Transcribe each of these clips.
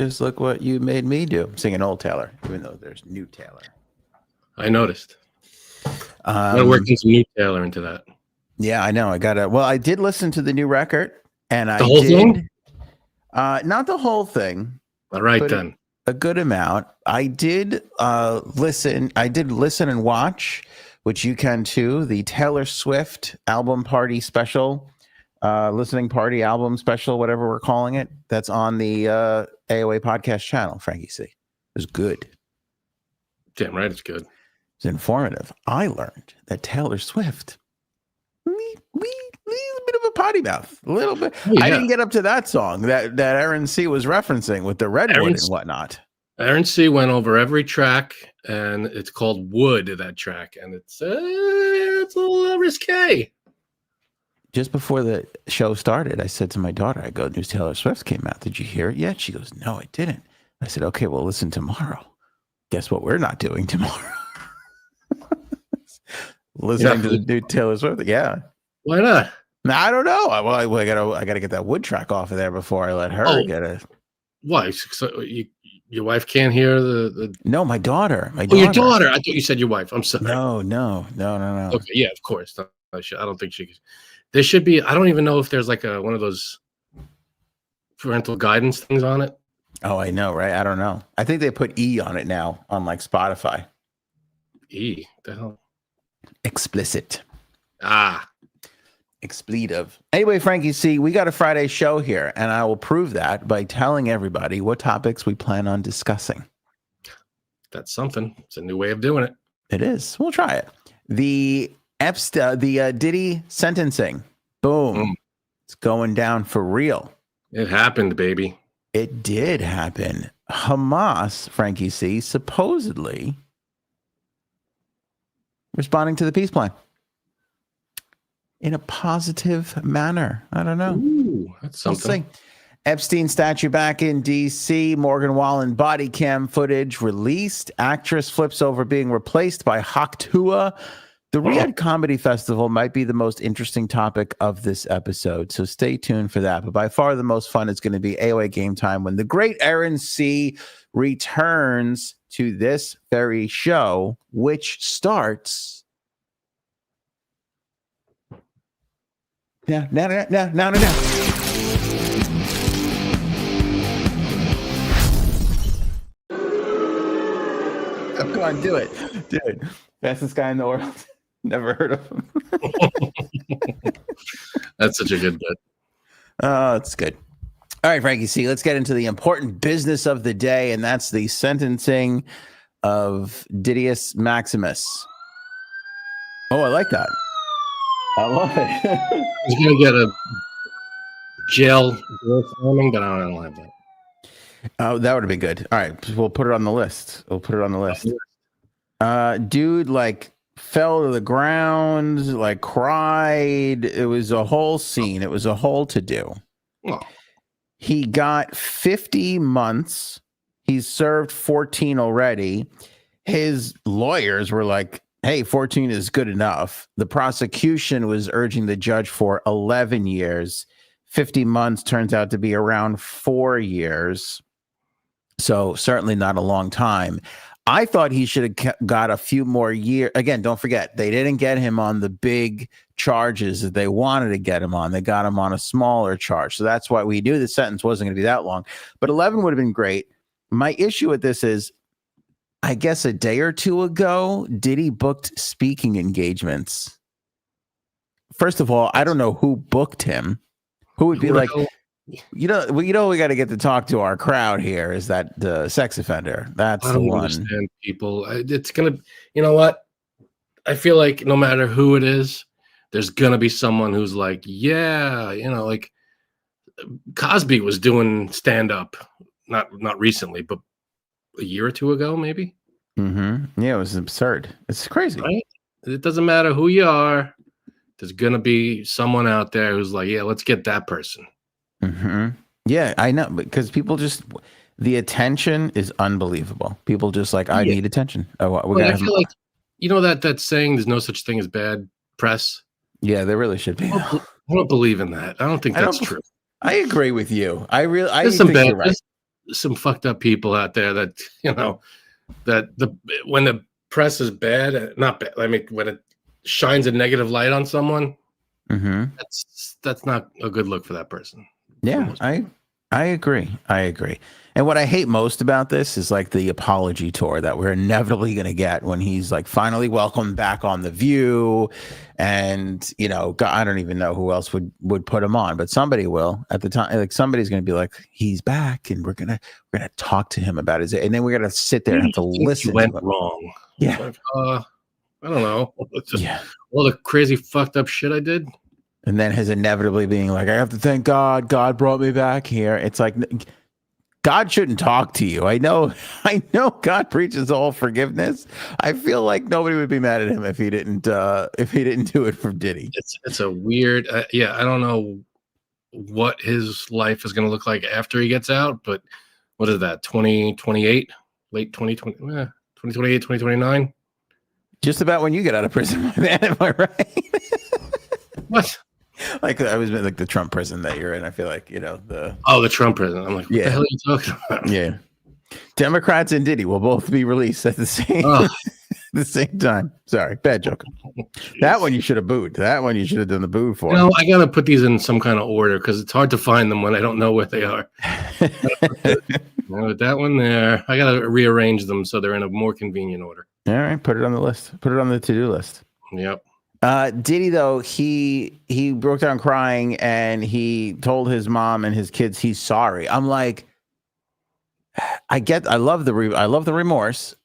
Just look what you made me do. I'm singing old Taylor, even though there's new Taylor. I noticed. I'm working some new Taylor into that. Yeah, I know. I did listen to the new record, and the whole thing? Not the whole thing. All right, then. A good amount. I did listen. I did listen and watch, which you can too, the Taylor Swift album party special, listening party album special, whatever we're calling it. That's on the AOA podcast channel, Frankie C. It was good. Damn right, it's good. It's informative. I learned that Taylor Swift, we a bit of a potty mouth, a little bit. Oh, yeah. I didn't get up to that song that Erin C was referencing with the redwood and whatnot. Erin C went over every track, and it's called Wood, that track, and it's a little risque. Just before the show started, I said to my daughter, I go, new Taylor Swift came out. Did you hear it yet? She goes, no, I didn't. I said, okay, well, listen tomorrow. Guess what we're not doing tomorrow? Listening to the new Taylor Swift. Yeah. Why not? I don't know. I gotta get that Wood track off of there before I let her get it. Why? So your wife can't hear the... No, my daughter. Your daughter. I thought you said your wife. I'm sorry. No. Okay, yeah, of course. No, I don't think she... There should be... I don't even know if there's like one of those parental guidance things on it. Oh, I know, right? I don't know. I think they put E on it now on like Spotify. E? The hell? Explicit. Expletive. Anyway, Frankie C, we got a Friday show here, and I will prove that by telling everybody what topics we plan on discussing. That's something. It's a new way of doing it. It is. We'll try it. The Diddy sentencing. Boom. It's going down for real. It happened, baby. It did happen. Hamas, Frankie C, supposedly responding to the peace plan in a positive manner. I don't know. Ooh, that's something. We'll see. Epstein statue back in D.C. Morgan Wallen body cam footage released. Actress flips over being replaced by Haktua. The Riyadh Comedy Festival might be the most interesting topic of this episode, so stay tuned for that. But by far the most fun is going to be AOA Game Time when the great Erin C returns to this very show, which starts now. Oh, come on, do it. Dude, fastest guy in the world. Never heard of him. That's such a good bit. Oh, it's good. All right, Frankie C, let's get into the important business of the day, and that's the sentencing of Didius Maximus. Oh, I like that. I love it. He's going to get a jail filming, but I don't have that. Oh, that would have been good. All right, we'll put it on the list. Dude, like, fell to the ground, like cried. It was a whole scene. It was a whole to-do. Oh. He got 50 months. He's served 14 already. His lawyers were like, hey, 14 is good enough. The prosecution was urging the judge for 11 years. 50 months turns out to be around 4 years. So certainly not a long time. I thought he should have got a few more years. Again, don't forget, they didn't get him on the big charges that they wanted to get him on. They got him on a smaller charge. So that's why we knew the sentence wasn't going to be that long. But 11 would have been great. My issue with this is, I guess a day or two ago, Diddy booked speaking engagements. First of all, I don't know who booked him. Who would be like... we got to get to talk to our crowd here. Is that the sex offender? That's the one. Understand people. It's gonna. You know what? I feel like no matter who it is, there's gonna be someone who's like, yeah, like Cosby was doing stand up, not recently, but a year or two ago, maybe. Mm-hmm. Yeah, it was absurd. It's crazy. Right? It doesn't matter who you are. There's gonna be someone out there who's like, yeah, let's get that person. Mm-hmm. Yeah, I know, because people just, the attention is unbelievable. People just like, I need attention. Oh, I feel like, that saying, there's no such thing as bad press. Yeah, there really should be. I don't believe in that. I don't think that's true. I agree with you. I think some bad, you're right. some fucked up people out there that when the press is bad, not bad. I mean, when it shines a negative light on someone, that's not a good look for that person. Yeah, I agree. And what I hate most about this is like the apology tour that we're inevitably going to get when he's like finally welcomed back on The View. And, God, I don't even know who else would put him on, but somebody will at the time. Like somebody's going to be like, he's back and we're going to talk to him about his, and then we're going to sit there and have to listen. Went wrong. Yeah. Like, I don't know. It's just all the crazy fucked up shit I did. And then his inevitably being like, I have to thank God. God brought me back here. It's like, God shouldn't talk to you. I know God preaches all forgiveness. I feel like nobody would be mad at him if he didn't do it for Diddy. It's a weird, I don't know what his life is going to look like after he gets out, but what is that, 2028? Late 2020, 2028, 2029? Just about when you get out of prison, my man, am I right? What? Like I was like the Trump prison that you're in. I feel like the Trump prison. I'm like, what the hell are you talking about? Yeah, Democrats and Diddy will both be released at the same time. Sorry, bad joke. That one you should have booed. That one you should have done the boo for. I gotta put these in some kind of order because it's hard to find them when I don't know where they are. With that one there, I gotta rearrange them so they're in a more convenient order. All right, put it on the list. Put it on the to-do list. Yep. Diddy, though, he broke down crying and he told his mom and his kids he's sorry. I'm like, I love the remorse,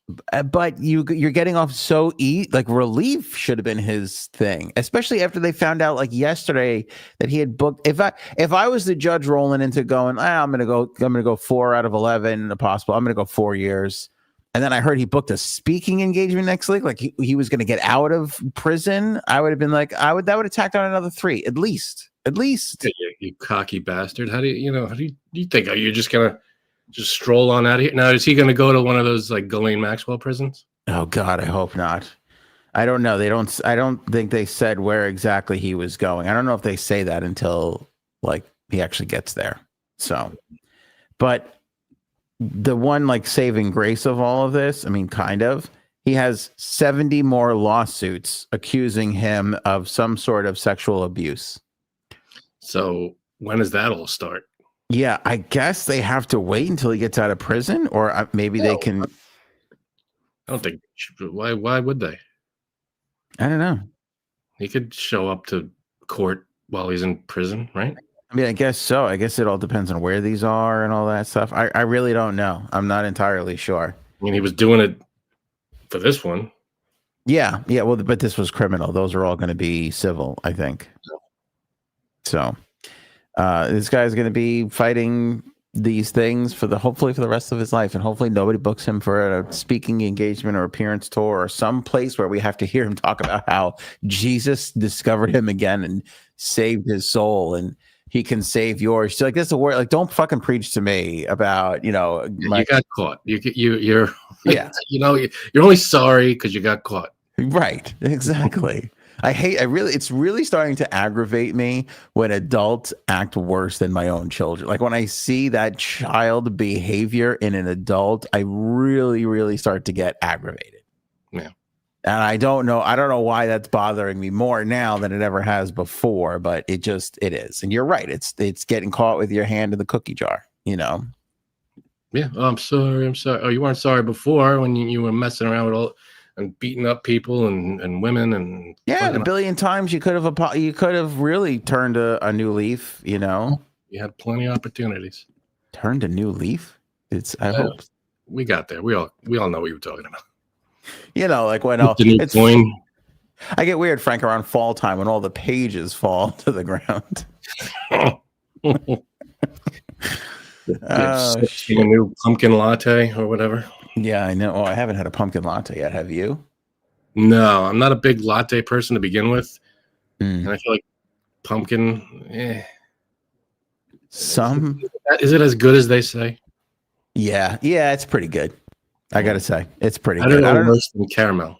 but you're getting off so like relief should have been his thing, especially after they found out like yesterday that he had booked. If I was the judge rolling into going, I'm gonna go 4 out of 11 possible. I'm gonna go 4 years. And then I heard he booked a speaking engagement next week. Like he was going to get out of prison. I would have been like, that would have tacked on another 3, at least. You cocky bastard. How do you think? Are you just going to just stroll on out of here? Now, is he going to go to one of those like Ghislaine Maxwell prisons? Oh God, I hope not. I don't know. I don't think they said where exactly he was going. I don't know if they say that until like he actually gets there. So, but the one like saving grace of all of this, I mean, kind of, he has 70 more lawsuits accusing him of some sort of sexual abuse. So when does that all start? Yeah, I guess they have to wait until he gets out of prison, or maybe they can. I don't think. Why would they? I don't know. He could show up to court while he's in prison, right? I mean, I guess so. I guess it all depends on where these are and all that stuff. I really don't know. I'm not entirely sure. I mean, he was doing it for this one. Yeah. Well, but this was criminal. Those are all going to be civil, I think. So this guy's going to be fighting these things hopefully for the rest of his life, and hopefully nobody books him for a speaking engagement or appearance tour or some place where we have to hear him talk about how Jesus discovered him again and saved his soul, and he can save yours. So like, that's a word. Like, don't fucking preach to me about, you got caught. You're you're only sorry because you got caught. Right. Exactly. It's really starting to aggravate me when adults act worse than my own children. Like when I see that child behavior in an adult, I really, really start to get aggravated. Yeah. And I don't know why that's bothering me more now than it ever has before, but it is. And you're right. It's getting caught with your hand in the cookie jar, Yeah. Oh, I'm sorry. Oh, you weren't sorry before when you were messing around with all and beating up people and women and a billion times you could have really turned a new leaf, You had plenty of opportunities. Turned a new leaf? I hope we got there. We all know what you were talking about. Like when it's coin. I get weird, Frank, around fall time when all the pages fall to the ground. A new pumpkin latte or whatever. Yeah, I know. Oh, I haven't had a pumpkin latte yet. Have you? No, I'm not a big latte person to begin with. And I feel like pumpkin, Is it as good as they say? Yeah, it's pretty good. I gotta say, it's pretty good. I don't know worse than caramel.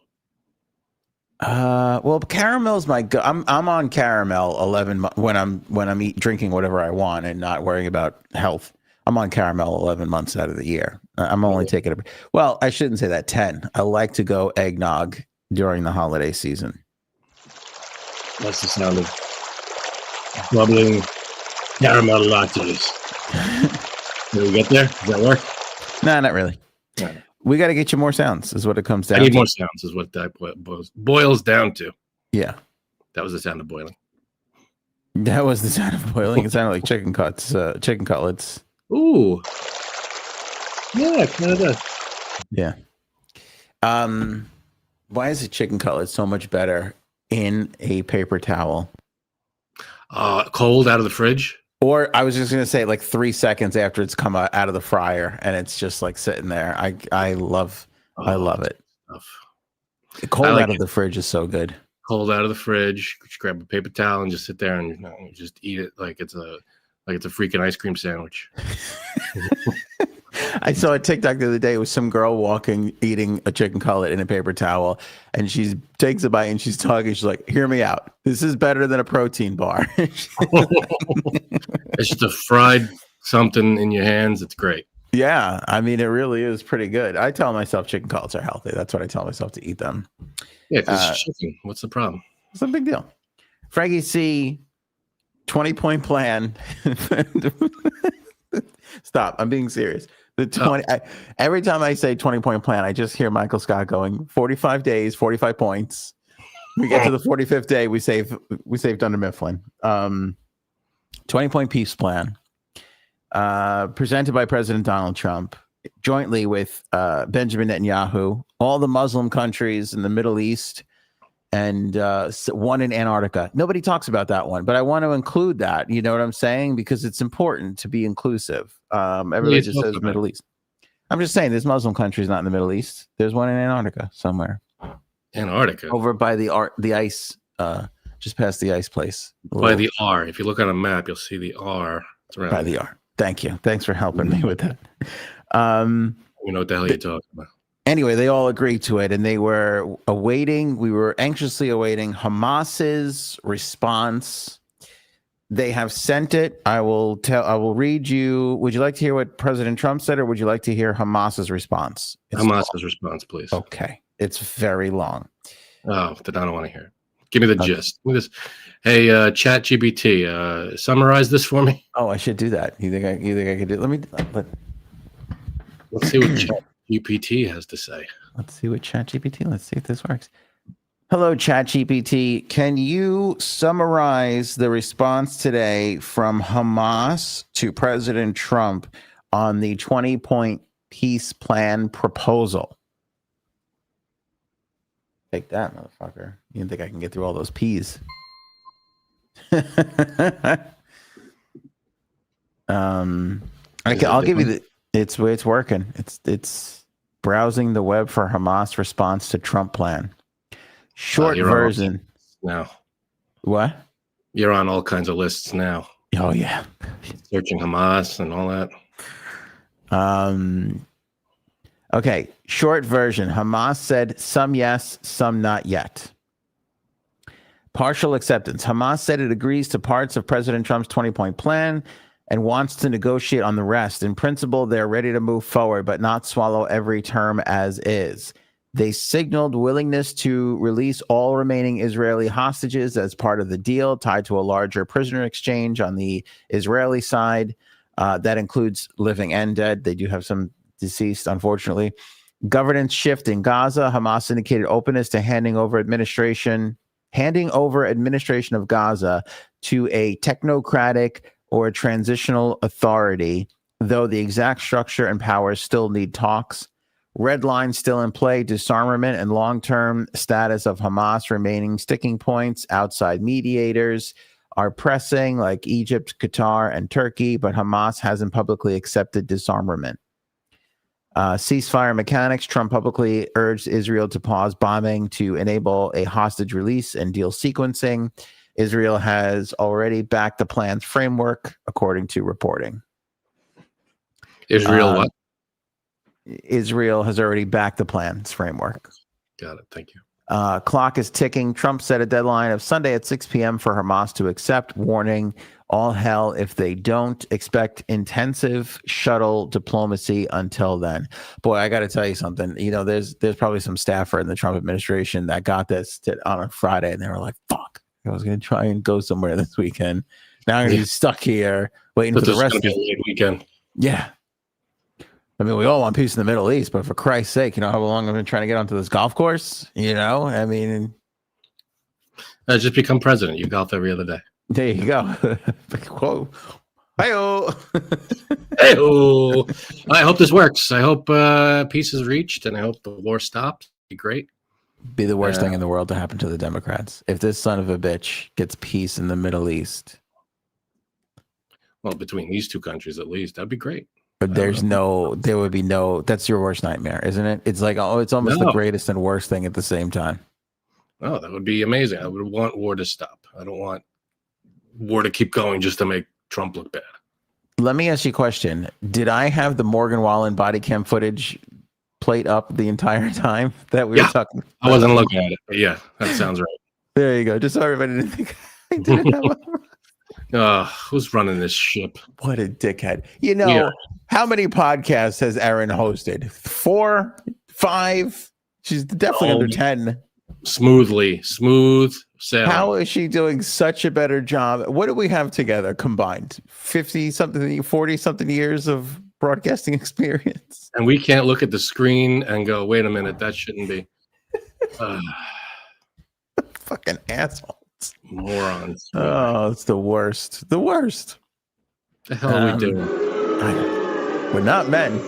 Well, caramel's I'm on caramel 11 when I'm drinking whatever I want and not worrying about health. I'm on caramel 11 months out of the year. I'm only taking well, I shouldn't say that, 10. I like to go eggnog during the holiday season. That's the sound of bubbling caramel lattes. Did we get there? Does that work? No, not really. No. We got to get you more sounds, is what it comes down to. I need more sounds, is what that boils down to. Yeah. That was the sound of boiling. That was the sound of boiling. It sounded like chicken cutlets. Ooh. Yeah, it kind of does. Yeah. Why is a chicken cutlet so much better in a paper towel? Cold out of the fridge? Or I was just going to say like 3 seconds after it's come out of the fryer and it's just like sitting there. I love it. Cold out of the fridge is so good. Cold out of the fridge. You grab a paper towel and just sit there and you just eat it like it's a freaking ice cream sandwich. I saw a TikTok the other day with some girl walking, eating a chicken cutlet in a paper towel, and she takes a bite and she's talking. She's like, "Hear me out. This is better than a protein bar." It's just a fried something in your hands. It's great. Yeah, I mean, it really is pretty good. I tell myself chicken cutlets are healthy. That's what I tell myself to eat them. Yeah, because chicken. What's the problem? It's a big deal. Frankie C, 20-point plan. Stop. I'm being serious. Every time I say 20-point plan, I just hear Michael Scott going 45 days, 45 points. We get to the 45th day, we save Dunder Mifflin. 20-point peace plan presented by President Donald Trump jointly with Benjamin Netanyahu, all the Muslim countries in the Middle East, and one in Antarctica. Nobody talks about that one, but I want to include that. You know what I'm saying? Because it's important to be inclusive. Everybody just says Middle East. I'm just saying there's Muslim countries not in the Middle East. There's one in Antarctica somewhere. Antarctica? Over by the ice, just past the ice place. By the R. If you look on a map, you'll see the R. It's around by the R. Thank you. Thanks for helping me with that. You know what the hell you're talking about. Anyway, they all agreed to it, and we were anxiously awaiting Hamas's response. They have sent it. I will read you. Would you like to hear what President Trump said, or would you like to hear Hamas's response? Hamas's response, please. Okay. It's very long. Oh, then I don't want to hear it. Give me the gist. Give me this. Hey, ChatGPT, summarize this for me. Oh, I should do that. You think I could do it? Let's see what ChatGPT has to say. Let's see if this works. Hello, ChatGPT. Can you summarize the response today from Hamas to President Trump on the 20-point peace plan proposal? Take that, motherfucker. You didn't think I can get through all those P's. I'll give you the. It's working. It's browsing the web for Hamas response to Trump plan. Short version. Now. What? You're on all kinds of lists now. Oh yeah. Searching Hamas and all that. Okay. Short version. Hamas said some yes, some not yet. Partial acceptance. Hamas said it agrees to parts of President Trump's 20-point plan and wants to negotiate on the rest. In principle, they're ready to move forward, but not swallow every term as is. They signaled willingness to release all remaining Israeli hostages as part of the deal, tied to a larger prisoner exchange on the Israeli side. That includes living and dead. They do have some deceased, unfortunately. Governance shift in Gaza. Hamas indicated openness to handing over administration of Gaza to a technocratic or a transitional authority, though the exact structure and powers still need talks. Red lines still in play, disarmament and long-term status of Hamas remaining sticking points. Outside mediators are pressing, like Egypt, Qatar, and Turkey, but Hamas hasn't publicly accepted disarmament. Ceasefire mechanics. Trump publicly urged Israel to pause bombing to enable a hostage release and deal sequencing. Israel has already backed the plan's framework, according to reporting. Israel what? Israel has already backed the plan's framework. Got it. Thank you. Clock is ticking. Trump set a deadline of Sunday at 6 p.m. for Hamas to accept. Warning, all hell if they don't. Expect intensive shuttle diplomacy until then. Boy, I got to tell you something. You know, there's probably some staffer in the Trump administration that got this on a Friday, and they were like, fuck, I was going to try and go somewhere this weekend. Now I'm going to be stuck here waiting for the rest of the weekend. Yeah. I mean, we all want peace in the Middle East, but for Christ's sake, you know how long I've been trying to get onto this golf course? You know, I mean, just become president. You golf every other day. There you go. Whoa. Hey-o. Hey-o. I hope this works. I hope peace is reached, and I hope the war stops. It'd be great. Be the worst thing in the world to happen to the Democrats. If this son of a bitch gets peace in the Middle East. Well, between these two countries, at least, that'd be great. But there would be no, that's your worst nightmare, isn't it? It's like, oh, it's almost the greatest and worst thing at the same time. Oh, that would be amazing. I would want war to stop. I don't want war to keep going just to make Trump look bad. Let me ask you a question. Did I have the Morgan Wallen body cam footage plate up the entire time that we were talking about? I wasn't looking at it, but yeah, that sounds right. There you go. Just so everybody didn't think I didn't have who's running this ship? What a dickhead. You know, how many podcasts has Erin hosted? 4, 5? She's definitely under 10. Smooth sailing. How is she doing such a better job? What do we have together combined? 50-something, 40-something years of broadcasting experience. And we can't look at the screen and go, wait a minute, that shouldn't be. Fucking assholes. Morons. Oh, it's the worst. The worst. The hell are we doing? We're not men.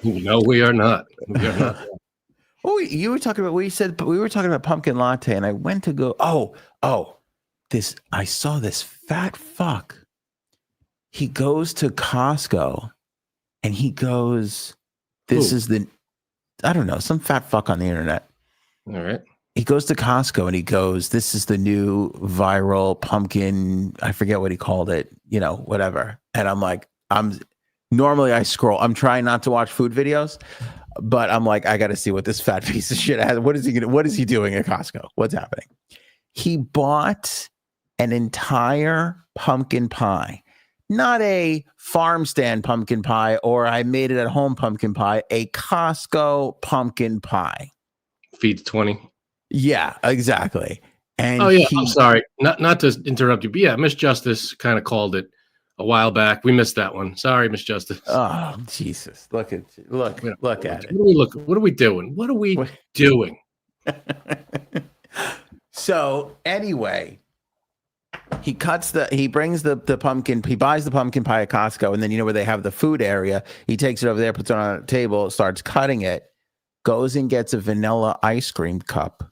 No, we are not. We are not. Oh, you were talking about. We were talking about pumpkin latte, and I went to go. This. I saw this fat fuck. He goes to Costco, and he goes. This is the. I don't know, some fat fuck on the internet. All right. He goes to Costco and he goes, this is the new viral pumpkin. I forget what he called it, you know, whatever. And I'm like, normally I scroll. I'm trying not to watch food videos, but I'm like, I got to see what this fat piece of shit has. What is he doing at Costco? What's happening? He bought an entire pumpkin pie, not a farm stand pumpkin pie, or I made it at home pumpkin pie, a Costco pumpkin pie. Feeds 20. Yeah, exactly. And I'm sorry, not to interrupt you, but yeah, Miss Justice kind of called it a while back. We missed that one. Sorry, Miss Justice. Oh Jesus! Look at it. What are we doing? What are we doing? So anyway, he brings the pumpkin. He buys the pumpkin pie at Costco, and then you know where they have the food area. He takes it over there, puts it on a table, starts cutting it, goes and gets a vanilla ice cream cup.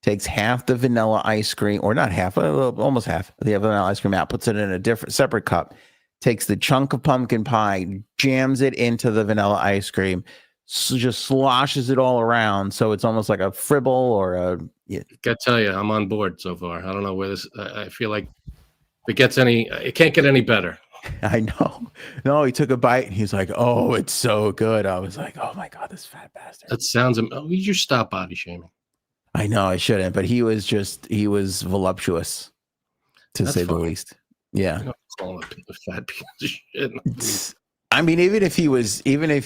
Takes half the vanilla ice cream, or not half, almost half of the vanilla ice cream out, puts it in a separate cup, takes the chunk of pumpkin pie, jams it into the vanilla ice cream, just sloshes it all around. So it's almost like a fribble or a. Yeah. Gotta tell you, I'm on board so far. I don't know where this, I feel like it can't get any better. I know. No, he took a bite and he's like, oh, it's so good. I was like, oh my God, this fat bastard. That sounds, you stop body shaming. I know I shouldn't, but he was voluptuous, to say the least. Yeah. You don't call him a fat piece of shit. I mean, even if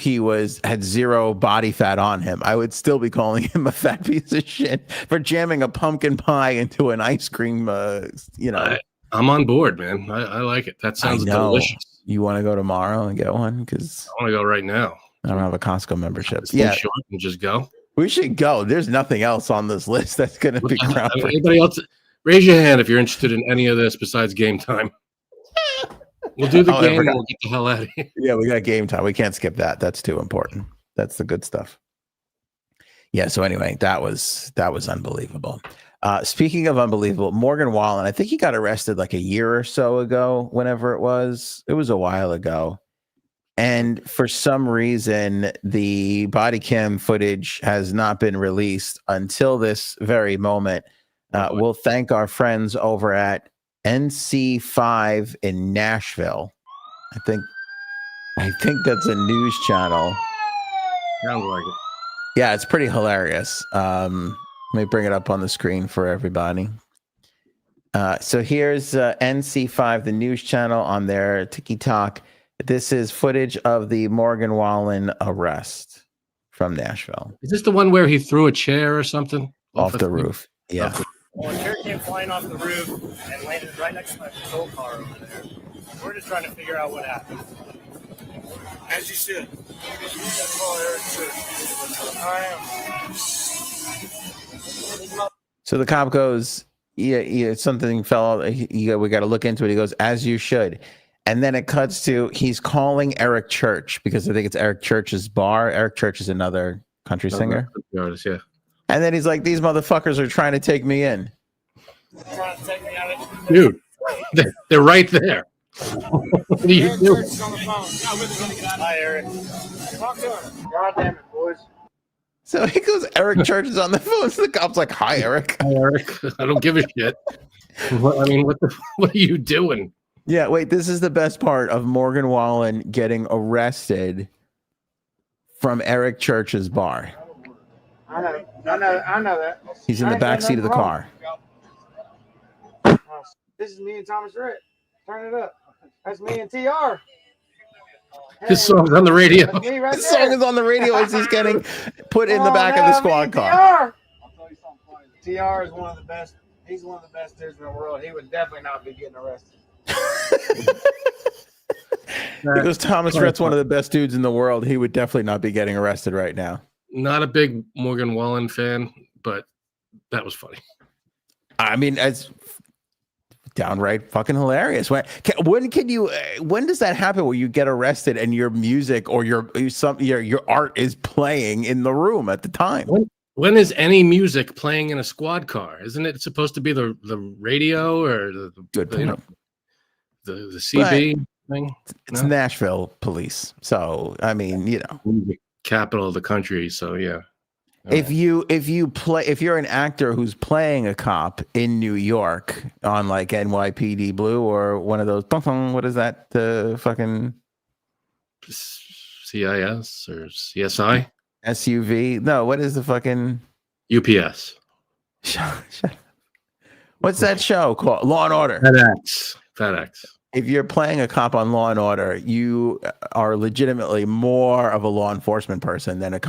he had zero body fat on him, I would still be calling him a fat piece of shit for jamming a pumpkin pie into an ice cream. I'm on board, man. I like it. That sounds delicious. You want to go tomorrow and get one? Because I want to go right now. I don't have a Costco membership. Short and just go. We should go. There's nothing else on this list that's going to be groundbreaking. Anybody else? Raise your hand if you're interested in any of this besides game time. We'll do the game and we'll get the hell out of here. Yeah, we got game time. We can't skip that. That's too important. That's the good stuff. Yeah, so anyway, that was unbelievable. Speaking of unbelievable, Morgan Wallen, I think he got arrested like a year or so ago, whenever it was. It was a while ago. And for some reason, the body cam footage has not been released until this very moment. We'll thank our friends over at NC5 in Nashville. I think that's a news channel. Sounds like it. Yeah, it's pretty hilarious. Let me bring it up on the screen for everybody. So here's NC5, the news channel on their TikTok. This is footage of the Morgan Wallen arrest from Nashville. Is this the one where he threw a chair or something off the roof? Yeah. Well, a chair came flying off the roof and landed right next to my patrol car over there. We're just trying to figure out what happened. As you should. That's all Eric should. I am. So the cop goes, yeah, something fell. We got to look into it. He goes, as you should. And then it cuts to he's calling Eric Church because I think it's Eric Church's bar. Eric Church is another country singer. Artist, yeah. And then he's like, these motherfuckers are trying to take me in. Trying to take me out of it. Dude, they're right there. What do you do? Hi, Eric. Talk to him. God damn it, boys. So he goes, Eric Church is on the phone. So the cop's like, hi, Eric. Hi, Eric. I don't give a shit. What are you doing? Yeah, wait, this is the best part of Morgan Wallen getting arrested from Eric Church's bar. I know that. He's in the back seat of the car. This is me and Thomas Rhett. Turn it up. That's me and TR. This song's on the radio. That's me right This there. song is on the radio as he's getting put in the back of the squad car. I'll tell you something funny. TR is one of the best. He's one of the best dudes in the world. He would definitely not be getting arrested. Because Thomas Rhett's one of the best dudes in the world. He would definitely not be getting arrested right now. Not a big Morgan Wallen fan, but that was funny. I mean, it's downright fucking hilarious. When does that happen where you get arrested and your music or your art is playing in the room at the time? When is any music playing in a squad car? Isn't it supposed to be the radio or the CB thing? It's Nashville police. So, I mean, the capital of the country. So, yeah. If you're an actor who's playing a cop in New York on like NYPD Blue or one of those, what is that? The fucking CIS or CSI? SUV? No, what is the fucking UPS? What's that show called? Law and Order. FedEx. If you're playing a cop on Law and Order, you are legitimately more of a law enforcement person than a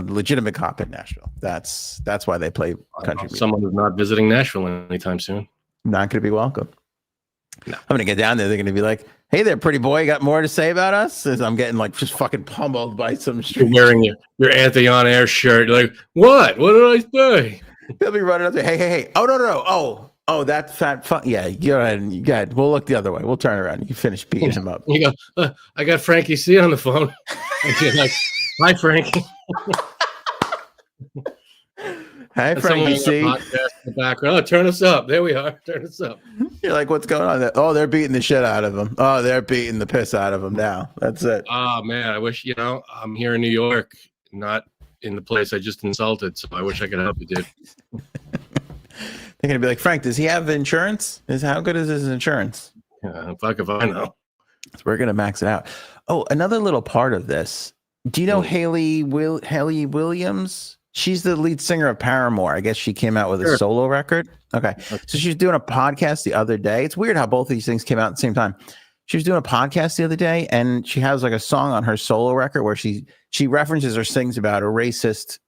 legitimate cop in Nashville. That's why they play country music. Someone who's not visiting Nashville anytime soon. Not going to be welcome. No. I'm going to get down there. They're going to be like, hey there, pretty boy. Got more to say about us? As I'm getting like just fucking pummeled by some street. You're wearing your Anthony on Air shirt. You're like, what? What did I say? They'll be running up there. Hey. Oh, no. Oh, that fat fuck. Yeah, go ahead. We'll look the other way. We'll turn around. You finish beating him up. You go, I got Frankie C on the phone. And you're like, hi, Frankie. Hi, Frankie C. In the background. Oh, turn us up. There we are. Turn us up. You're like, what's going on there? Oh, they're beating the shit out of him. Oh, they're beating the piss out of him now. That's it. Oh, man. I wish, I'm here in New York, not in the place I just insulted. So I wish I could help you, dude. They're going to be like, Frank, does he have insurance? How good is his insurance? Yeah, fuck if I know. So we're going to max it out. Oh, another little part of this. Do you know Haley Williams? She's the lead singer of Paramore. I guess she came out with a solo record. Okay. So she was doing a podcast the other day. It's weird how both of these things came out at the same time. She was doing a podcast the other day, and she has like a song on her solo record where she references or sings about a racist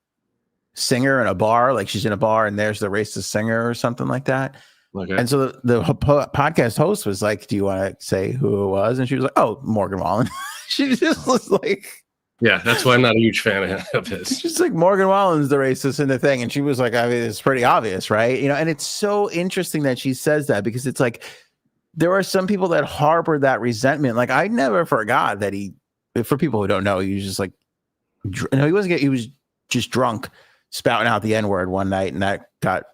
singer in a bar, like she's in a bar and there's the racist singer or something like that. Okay. And so the podcast host was like, do you want to say who it was? And she was like, oh, Morgan Wallen. She just was like, yeah, that's why I'm not a huge fan of his. She's like, Morgan Wallen's the racist in the thing. And she was like, I mean, it's pretty obvious, right? And it's so interesting that she says that because it's like, there are some people that harbor that resentment. Like I never forgot that for people who don't know, he was just like, he was just drunk, spouting out the N-word one night, and that got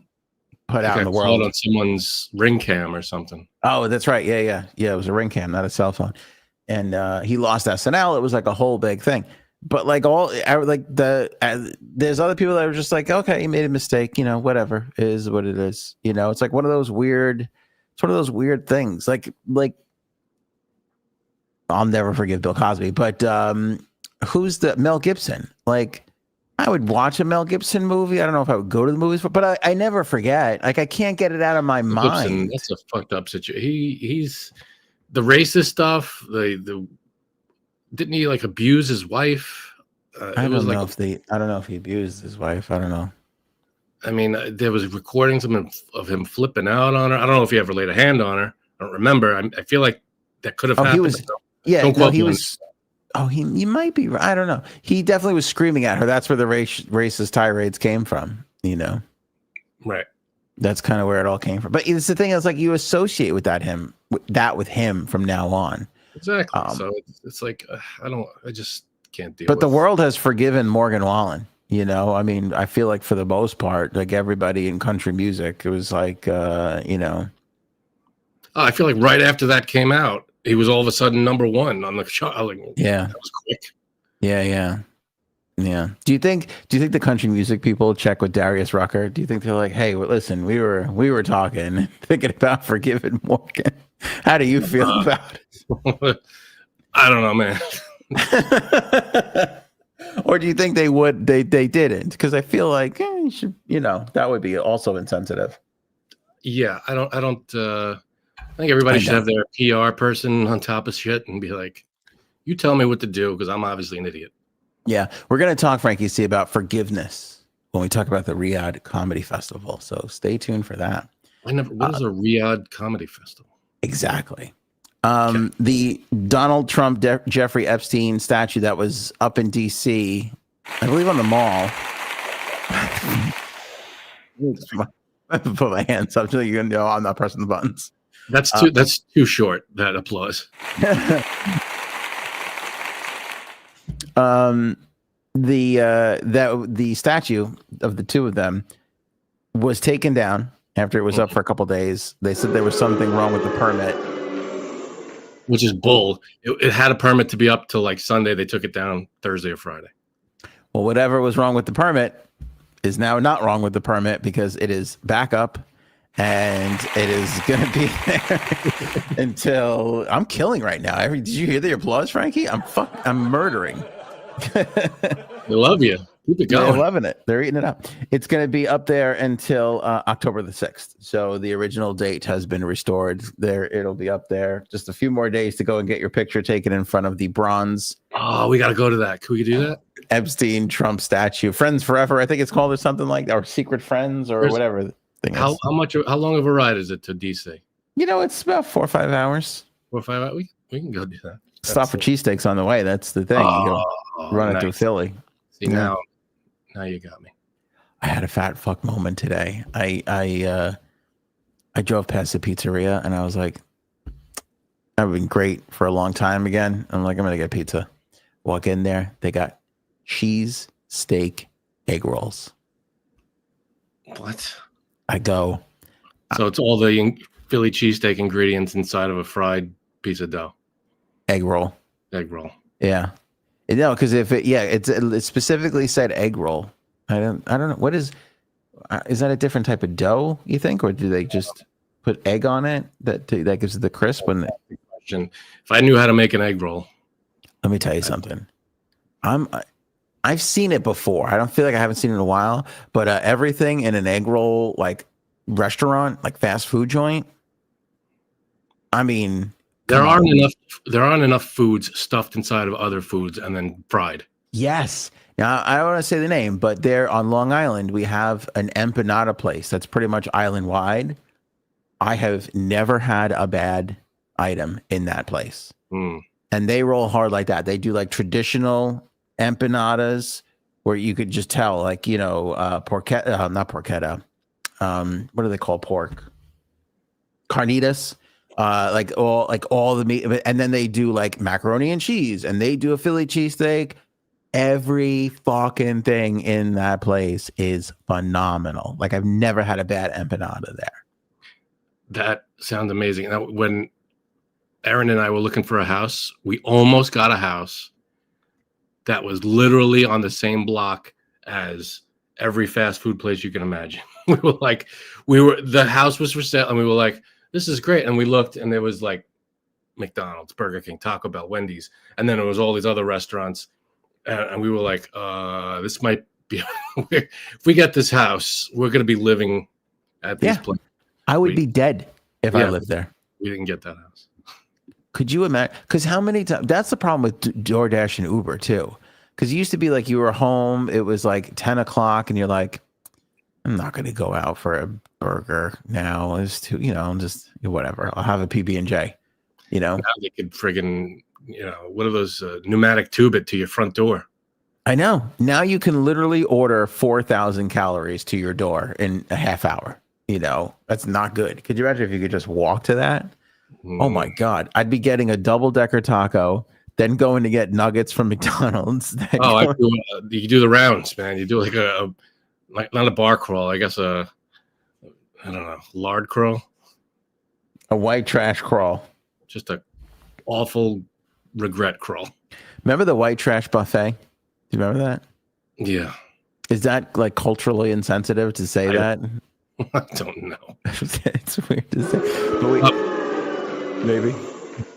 put out in the world on someone's ring cam or something. Oh, that's right. Yeah. It was a ring cam, not a cell phone. And he lost SNL. It was like a whole big thing. But like there's other people that were just like, okay, he made a mistake. Whatever it is what it is. It's like one of those weird things. Like I'll never forgive Bill Cosby, but who's the Mel Gibson? Like I would watch a Mel Gibson movie. I don't know if I would go to the movies, but I never forget. Like I can't get it out of my mind. That's a fucked up situation. He's the racist stuff. The didn't he like abuse his wife? I don't know if he abused his wife. I don't know. I mean, there was recordings of him flipping out on her. I don't know if he ever laid a hand on her. I don't remember. I feel like that could have happened. He was. He might be. I don't know. He definitely was screaming at her. That's where the racist tirades came from. You know, right? That's kind of where it all came from. But it's the thing is, like, you associate with with him from now on. Exactly. So it's like I just can't deal. But the world has forgiven Morgan Wallen. You know, I mean, I feel like for the most part, like everybody in country music, it was like, you know. I feel like right after that came out, he was all of a sudden #1 on the chart. Like, yeah, that was quick. Yeah. Do you think the country music people check with Darius Rucker? Do you think they're like, hey, well, listen, we were talking, thinking about forgiving Morgan. How do you feel about it? I don't know, man. Or do you think they didn't? Because I feel like you should, you know, that would be also insensitive. Yeah, I think everybody should have their PR person on top of shit and be like, you tell me what to do because I'm obviously an idiot. Yeah, we're going to talk, Frankie C, about forgiveness when we talk about the Riyadh Comedy Festival. So stay tuned for that. What is a Riyadh Comedy Festival? Exactly. The Donald Trump, Jeffrey Epstein statue that was up in D.C., I believe on the mall. I put my hands up so you're going to know I'm not pressing the buttons. That's too short, that applause. The statue of the two of them was taken down after it was up for a couple of days. They said there was something wrong with the permit. Which is bull. It had a permit to be up till like Sunday. They took it down Thursday or Friday. Well, whatever was wrong with the permit is now not wrong with the permit because it is back up and it is going to be there until I'm killing right now. Did you hear the applause, Frankie? I'm murdering. They love you. Keep it going. They're loving it. They're eating it up. It's going to be up there until October the 6th. So the original date has been restored. It'll be up there. Just a few more days to go and get your picture taken in front of the bronze. Oh, we got to go to that. Can we do that? Epstein Trump statue. Friends Forever, I think it's called, or something like that, or Secret Friends, or whatever. How long of a ride is it to DC? You know, it's about 4 or 5 hours. 4 or 5 hours. We can go do that. Stop for cheesesteaks on the way. That's the thing. You run it through Philly. See, now you got me. I had a fat fuck moment today. I drove past the pizzeria and I was like, I've been great for a long time again. I'm like, I'm gonna get pizza. Walk in there, they got cheese steak egg rolls. What? I go. So it's all the Philly cheesesteak ingredients inside of a fried piece of dough. Egg roll. Egg roll. Yeah. No, because it specifically said egg roll. I don't know. What is that a different type of dough, you think? Or do they just put egg on it that gives it the crisp? If I knew how to make an egg roll. Let me tell you something. I've seen it before. I don't feel like I haven't seen it in a while, but everything in an egg roll, like restaurant, like fast food joint. I mean, there aren't enough foods stuffed inside of other foods and then fried. Yes. Now, I don't want to say the name, but there on Long Island, we have an empanada place that's pretty much island wide. I have never had a bad item in that place. And they roll hard like that. They do like traditional empanadas where you could just tell, like, you know, not porchetta. What do they call pork? Carnitas. Like all the meat, and then they do like macaroni and cheese, and they do a Philly cheesesteak. Every fucking thing in that place is phenomenal. Like, I've never had a bad empanada there. That sounds amazing. Now, when Erin and I were looking for a house, we almost got a house that was literally on the same block as every fast food place you can imagine. The house was for sale, and we were like, this is great. And we looked, and there was like McDonald's, Burger King, Taco Bell, Wendy's, and then it was all these other restaurants. And we were like, this might if we get this house, we're going to be living at these places. I would be dead if I lived there. We didn't get that house. Could you imagine? Because how many times? That's the problem with DoorDash and Uber too. Because it used to be like you were home, it was like 10 o'clock, and you're like, I'm not going to go out for a burger now. It's too, just whatever. I'll have a PB&J. Now they could friggin', what are those pneumatic tube it to your front door? I know. Now you can literally order 4,000 calories to your door in a half hour. That's not good. Could you imagine if you could just walk to that? Oh my God. I'd be getting a double-decker taco, then going to get nuggets from McDonald's. You do the rounds, man. You do like not a bar crawl. I guess I don't know, lard crawl. A white trash crawl. Just a awful regret crawl. Remember the white trash buffet? Do you remember that? Yeah. Is that like culturally insensitive to say that? I don't know. It's weird to say, but maybe.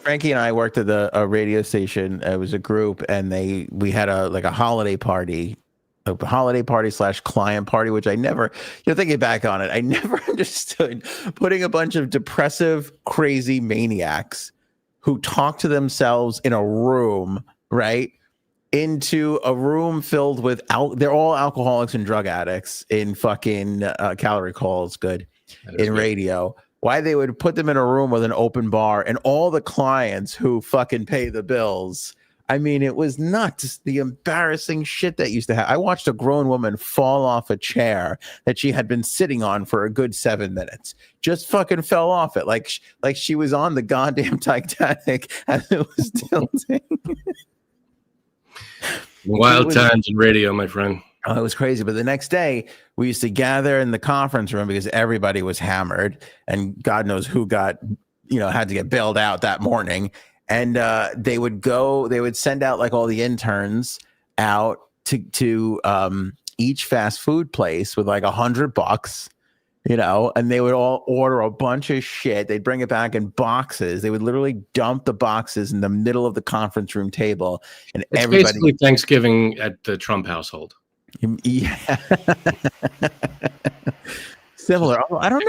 Frankie and I worked at a radio station. It was a group, and we had a holiday party, / client party, which I never, thinking back on it, I never understood putting a bunch of depressive, crazy maniacs who talk to themselves in a room, right? Into a room filled with they're all alcoholics and drug addicts in fucking Calorie Call is good in radio. Why they would put them in a room with an open bar and all the clients who fucking pay the bills. I mean, it was nuts. The embarrassing shit that used to happen. I watched a grown woman fall off a chair that she had been sitting on for a good 7 minutes. Just fucking fell off it like she was on the goddamn Titanic and it was tilting. Wild times in radio, my friend. Oh, it was crazy. But the next day, we used to gather in the conference room because everybody was hammered, and God knows who got, had to get bailed out that morning. And they would send out like all the interns out to each fast food place with like $100. And they would all order a bunch of shit. They'd bring it back in boxes. They would literally dump the boxes in the middle of the conference room table. And it's everybody basically Thanksgiving at the Trump household. Yeah. Similar. I don't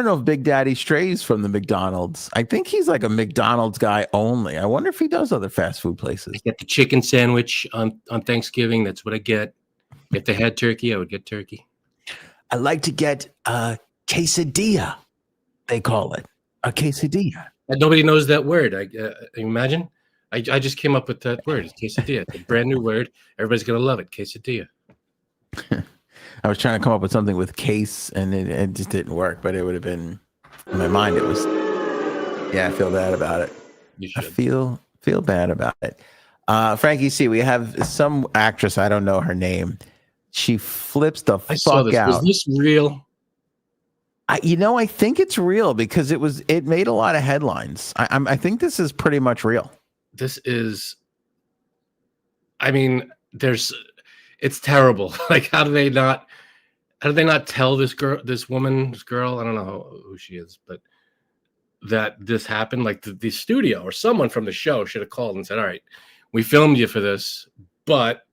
know if Big Daddy strays from the McDonald's. I think he's like a McDonald's guy only. I wonder if he does other fast food places. I get the chicken sandwich on Thanksgiving. That's what I get. If they had turkey, I would get turkey. I like to get a quesadilla. They call it a quesadilla. And nobody knows that word. Imagine. I just came up with that word. It's quesadilla. It's a brand new word. Everybody's gonna love it. Quesadilla. I was trying to come up with something with case, and it just didn't work. But it would have been in my mind. It was. Yeah, I feel bad about it. You should. I feel bad about it. Frankie C, we have some actress. I don't know her name. She flips the fuck out. Was this real? I think it's real because it made a lot of headlines. I think this is pretty much real. This is. I mean, it's terrible. Like, how do they not tell this girl, this girl? I don't know who she is, but that this happened. Like the studio or someone from the show should have called and said, "All right, we filmed you for this, but."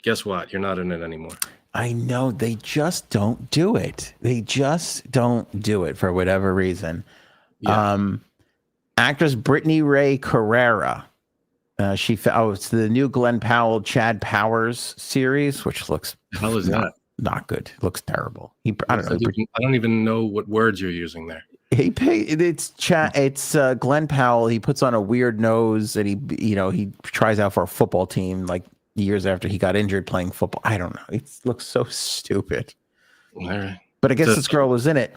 Guess what? You're not in it anymore. I know. They just don't do it. They just don't do it for whatever reason. Yeah. Actress Brittany Ray Carrera. It's the new Glenn Powell, Chad Powers series, which looks how is that? Not good. It looks terrible. I don't even know what words you're using there. It's Glenn Powell. He puts on a weird nose and he tries out for a football team like years after he got injured playing football. I don't know. It looks so stupid. All right. But I guess this girl was in it.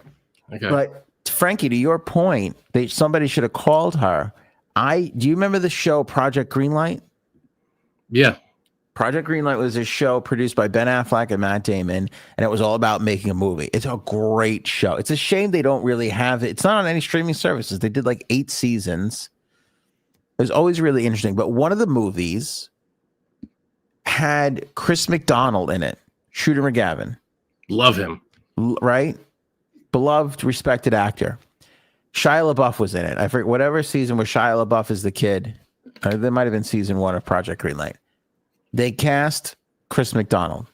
Okay. But Frankie, to your point, somebody should have called her. Do you remember the show Project Greenlight? Yeah. Project Greenlight was a show produced by Ben Affleck and Matt Damon, and it was all about making a movie. It's a great show. It's a shame they don't really have it. It's not on any streaming services. They did like 8 seasons. It was always really interesting. But one of the movies had Chris McDonald in it, Shooter McGavin. Love him. Right? Beloved, respected actor. Shia LaBeouf was in it. I forget whatever season where Shia LaBeouf is the kid. There might have been season 1 of Project Greenlight. They cast Chris McDonald.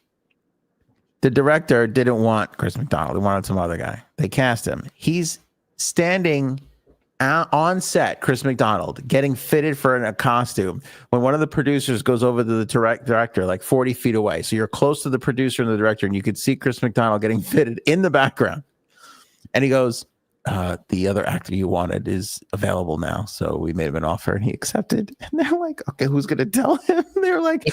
The director didn't want Chris McDonald. He wanted some other guy. They cast him. He's standing on set, Chris McDonald, getting fitted for a costume when one of the producers goes over to the director like 40 feet away. So you're close to the producer and the director, and you could see Chris McDonald getting fitted in the background. And he goes, the other actor you wanted is available now. So we made him an offer and he accepted. And they're like, okay, who's going to tell him? They're like,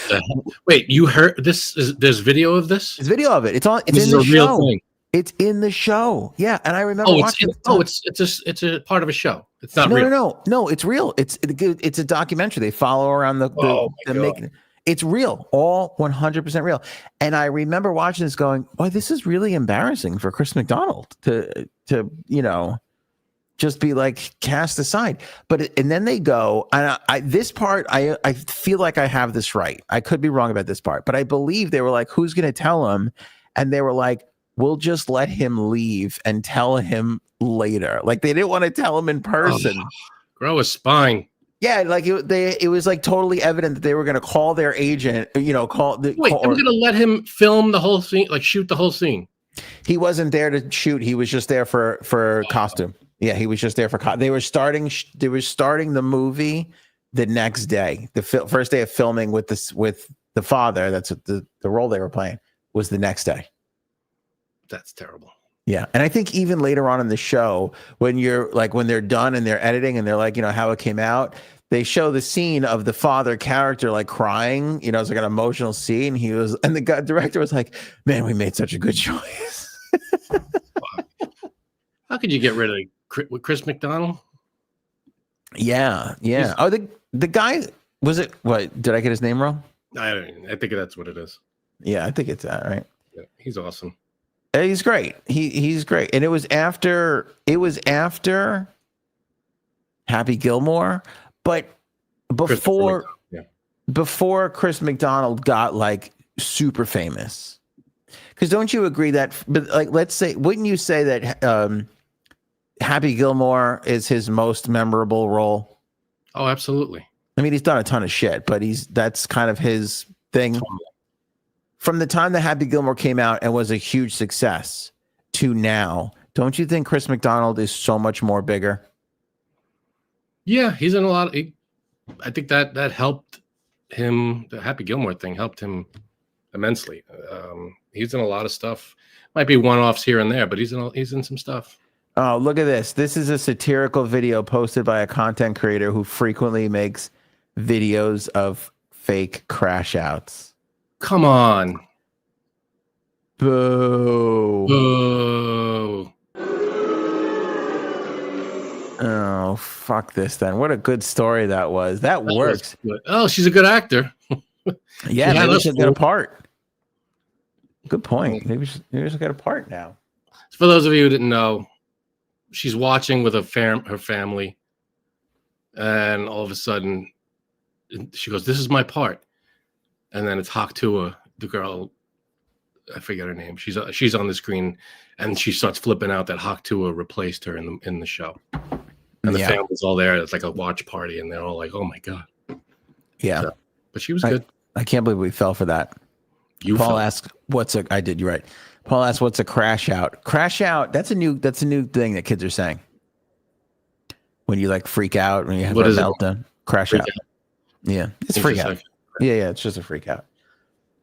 wait, you heard this? There's video of this? There's video of it. It's in the show. It's in the show. Yeah. And I remember watching it. It's a part of a show. It's not real. No, it's real. It's a documentary. They follow around the making. It's real, all 100% real. And I remember watching this going, boy, this is really embarrassing for Chris McDonald to just be like cast aside. And then they go, and this part, I feel like I have this right. I could be wrong about this part, but I believe they were like, who's going to tell him? And they were like, we'll just let him leave and tell him later. Like they didn't want to tell him in person. Grow a spine. Yeah, like it was like totally evident that they were going to call their agent, they were going to let him film the whole scene, like shoot the whole scene. He wasn't there to shoot. He was just there for costume. Yeah, he was just there for They were starting the movie the next day. The first day of filming with the father. That's the role they were playing was the next day. That's terrible. Yeah. And I think even later on in the show, when they're done and they're editing and they're like, how it came out, they show the scene of the father character like crying, it's like an emotional scene. And the director was like, man, we made such a good choice. How could you get rid of Chris McDonald? Yeah. Yeah. The guy, was it, what, did I get his name wrong? I think that's what it is. Yeah. I think it's that, right? Yeah, he's awesome. He's great. He's great. And it was after Happy Gilmore, but before Chris McDonald got like super famous. Because don't you agree that, but like, let's say, wouldn't you say that Happy Gilmore is his most memorable role? Oh, absolutely. I mean, he's done a ton of shit, but that's kind of his thing. From the time that Happy Gilmore came out and was a huge success to now, don't you think Chris McDonald is so much more bigger? Yeah, he's in a lot. I think that helped him. The Happy Gilmore thing helped him immensely. He's in a lot of stuff. Might be one-offs here and there, but he's in some stuff. Oh, look at this. This is a satirical video posted by a content creator who frequently makes videos of fake crash outs. Come on. Boo. Boo. Oh, fuck this then. What a good story that was. That works. Oh, she's a good actor. Yeah, maybe she'll get a part. Good point. Maybe she'll get a part now. For those of you who didn't know, she's watching with her family, and all of a sudden she goes, "This is my part." And then it's Haktua, the girl, I forget her name. She's on the screen, and she starts flipping out that Haktua replaced her in the show. And the family's all there. It's like a watch party, and they're all like, "Oh my god!" Yeah, but she was good. I can't believe we fell for that. Paul asked, I did. You're right. Paul asked, "What's a crash out?" Crash out. That's a new thing that kids are saying. When you like freak out, when you have a meltdown, crash out. Yeah, it's freak out. Yeah, it's just a freak out.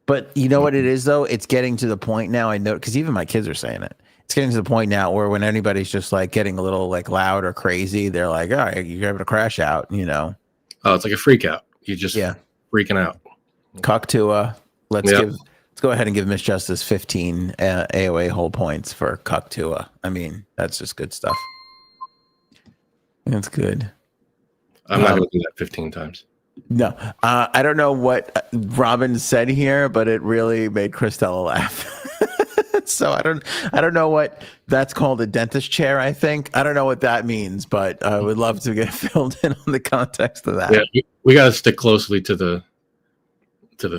But you know what it is, though? It's getting to the point now, I know, because even my kids are saying it. It's getting to the point now where when anybody's just like getting a little like loud or crazy, they're like, all right, you're having a crash out, Oh, it's like a freak out. You just freaking out. Cucktua. Let's go ahead and give Miss Justice 15 AOA whole points for Cucktua. I mean, that's just good stuff. That's good. I'm not going to do that 15 times. No, I don't know what Robin said here, but it really made Christella laugh. So I don't know what that's called, a dentist chair. I think I don't know what that means, but I would love to get filled in on the context of that. Yeah, we got to stick closely to the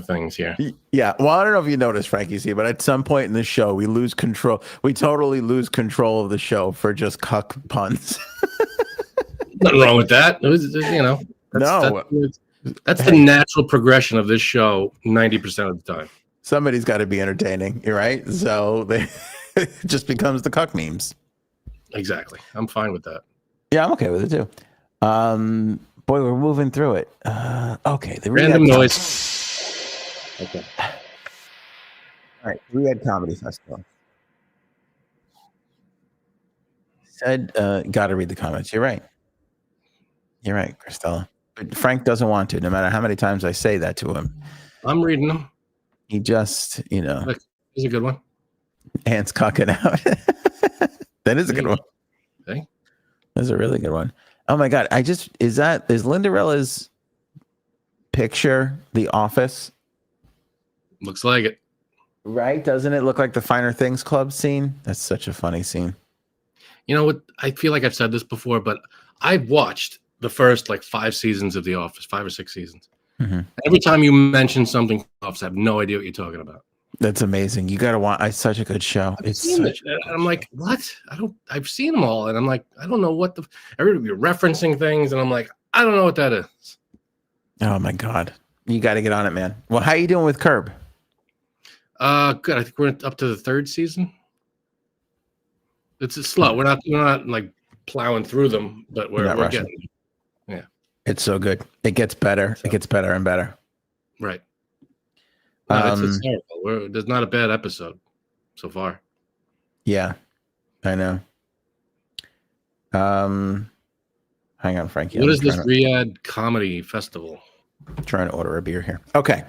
things here. Yeah, well, I don't know if you noticed, Frankie C, but at some point in the show, we lose control. We totally lose control of the show for just cuck puns. Nothing wrong with that. That's the natural progression of this show 90% of the time. Somebody's got to be entertaining. You're right. So it just becomes the cuck memes. Exactly. I'm fine with that. Yeah, I'm okay with it too. Boy, we're moving through it. Okay, the Random Riyadh noise. Okay. All right, Riyadh Comedy Festival. Said, got to read the comments. You're right. You're right, Christella. But Frank doesn't want to, no matter how many times I say that to him. I'm reading them. He just, Look, here's a good one. Ants cocking out. That is a good one. Okay. That's a really good one. Oh my God. Is Lindarella's picture The Office? Looks like it. Right? Doesn't it look like the Finer Things Club scene? That's such a funny scene. You know what? I feel like I've said this before, but I've watched the first 5 seasons of The Office, 5 or 6 seasons. Mm-hmm. Every time you mention something Office, I have no idea what you're talking about. That's amazing. You got to watch. It's such a good show. I'm like, what? I've seen them all. And I'm like, I don't know what everybody be referencing things. And I'm like, I don't know what that is. Oh my God. You got to get on it, man. Well, how you doing with Curb? Good. I think we're up to the 3rd season. It's slow. We're not like plowing through them, but we're getting. Yeah. It's so good. It gets better. It gets better and better. Right. No, it's terrible. There's not a bad episode so far. Yeah, I know. Hang on, Frankie. What is this Riyadh Comedy Festival? I'm trying to order a beer here. Okay.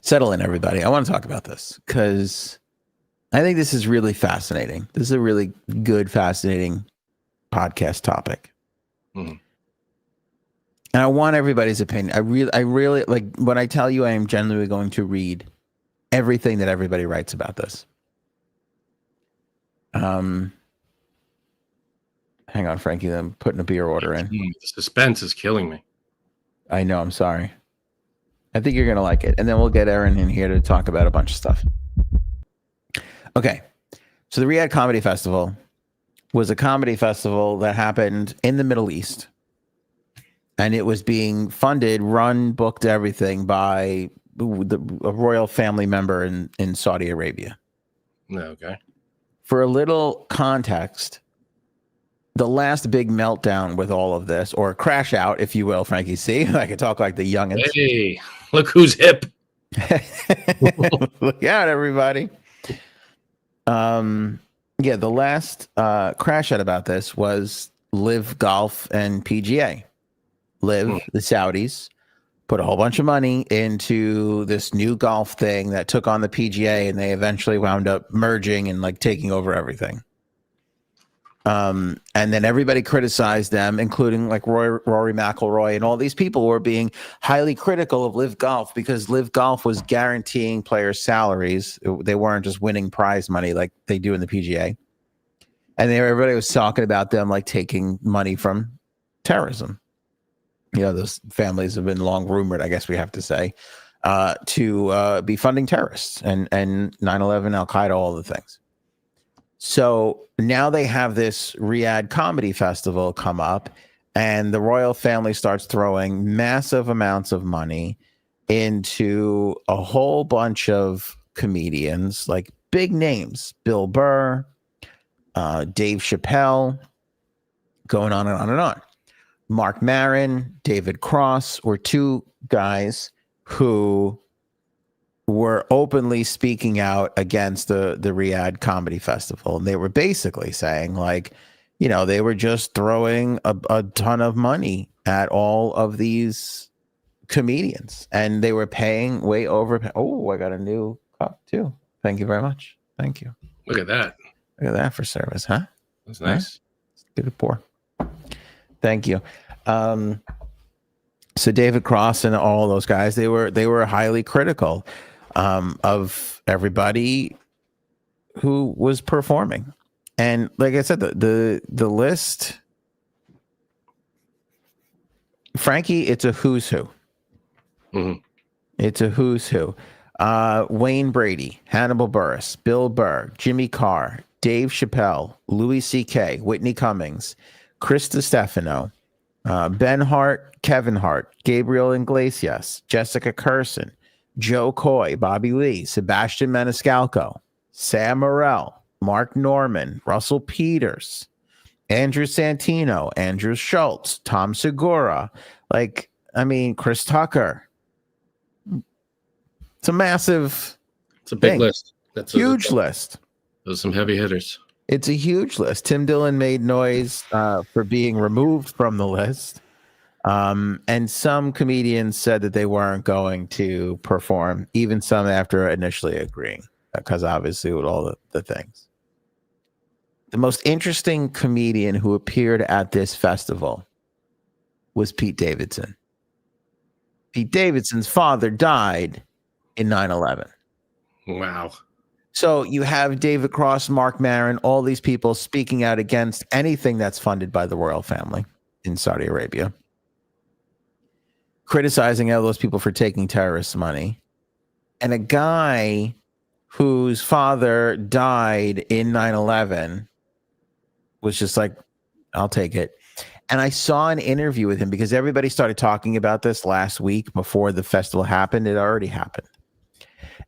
Settle in, everybody. I want to talk about this because I think this is really fascinating. This is a really good, fascinating podcast topic. Mm-hmm. And I want everybody's opinion. I really like when I tell you I am genuinely going to read everything that everybody writes about this. Hang on, Frankie. I'm putting a beer order in. The suspense is killing me. I know. I'm sorry. I think you're going to like it. And then we'll get Erin in here to talk about a bunch of stuff. Okay. So the Riyadh Comedy Festival was a comedy festival that happened in the Middle East. And it was being funded, run, booked, everything by a royal family member in Saudi Arabia. Okay. For a little context, the last big meltdown with all of this, or crash out, if you will, Frankie C. I could talk like the youngins. Hey, look who's hip. Look out, everybody. The last crash out about this was Live Golf and PGA. Live, the Saudis, put a whole bunch of money into this new golf thing that took on the PGA, and they eventually wound up merging and taking over everything. And then everybody criticized them, including Rory McIlroy, and all these people were being highly critical of Live Golf because Live Golf was guaranteeing players' salaries. They weren't just winning prize money like they do in the PGA. And everybody was talking about them taking money from terrorism. Those families have been long rumored, I guess we have to say, to be funding terrorists and 9/11, Al-Qaeda, all the things. So now they have this Riyadh Comedy Festival come up, and the royal family starts throwing massive amounts of money into a whole bunch of comedians, big names, Bill Burr, Dave Chappelle, going on and on and on. Mark Maron, David Cross were 2 guys who were openly speaking out against the Riyadh Comedy Festival. And they were basically saying they were just throwing a ton of money at all of these comedians, and they were paying way over. Oh, I got a new cup too. Thank you very much. Thank you. Look at that. Look at that for service, huh? That's nice. Good to pour. Thank you. So David Cross and all those guys, they were highly critical of everybody who was performing. And like I said, the list, Frankie, it's a who's who. Mm-hmm. It's a who's who. Wayne Brady, Hannibal Buress, Bill Burr, Jimmy Carr, Dave Chappelle, Louis C.K., Whitney Cummings, Chris DiStefano, Ben Hart, Kevin Hart, Gabriel Iglesias, Jessica Curson, Joe Coy, Bobby Lee, Sebastian Maniscalco, Sam Morrell, Mark Norman, Russell Peters, Andrew Santino, Andrew Schultz, Tom Segura, Chris Tucker. It's a massive It's a big thing. list. That's Huge list. Those are some heavy hitters. It's a huge list. Tim Dillon made noise for being removed from the list. And some comedians said that they weren't going to perform, even some after initially agreeing, because obviously with all the things. The most interesting comedian who appeared at this festival was Pete Davidson. Pete Davidson's father died in 9/11. Wow. So you have David Cross, Mark Maron, all these people speaking out against anything that's funded by the royal family in Saudi Arabia, criticizing all those people for taking terrorist money. And a guy whose father died in 9/11 was just like, I'll take it. And I saw an interview with him because everybody started talking about this last week before the festival happened. It already happened.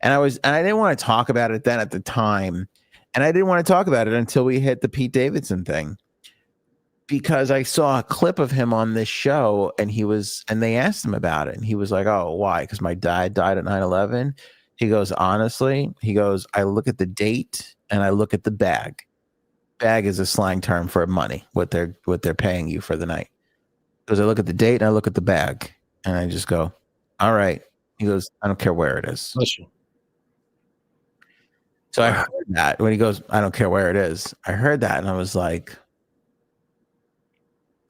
And I didn't want to talk about it then at the time. And I didn't want to talk about it until we hit the Pete Davidson thing, because I saw a clip of him on this show and they asked him about it. And he was like, oh, why? Because my dad died at 9/11. He goes, honestly, I look at the date and I look at the bag. Bag is a slang term for money, what they're paying you for the night. Because I look at the date and I look at the bag and I just go, all right. He goes, I don't care where it is. So I heard that when he goes, I don't care where it is. I heard that and I was like,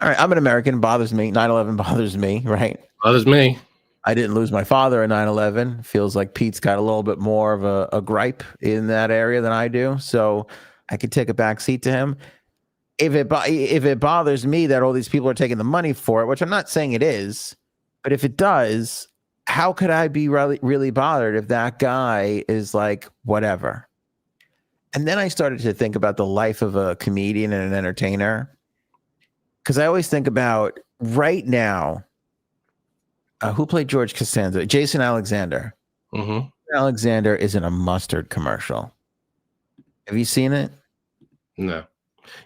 all right, I'm an American. It bothers me. 9/11 bothers me, right? Bothers me. I didn't lose my father in 9/11. Feels like Pete's got a little bit more of a gripe in that area than I do. So I could take a back seat to him. If it bothers me that all these people are taking the money for it, which I'm not saying it is, but if it does, how could I be really, really bothered if that guy is like, whatever? And then I started to think about the life of a comedian and an entertainer. Because I always think about right now, who played George Costanza? Jason Alexander. Mm-hmm. Alexander is in a mustard commercial. Have you seen it? No.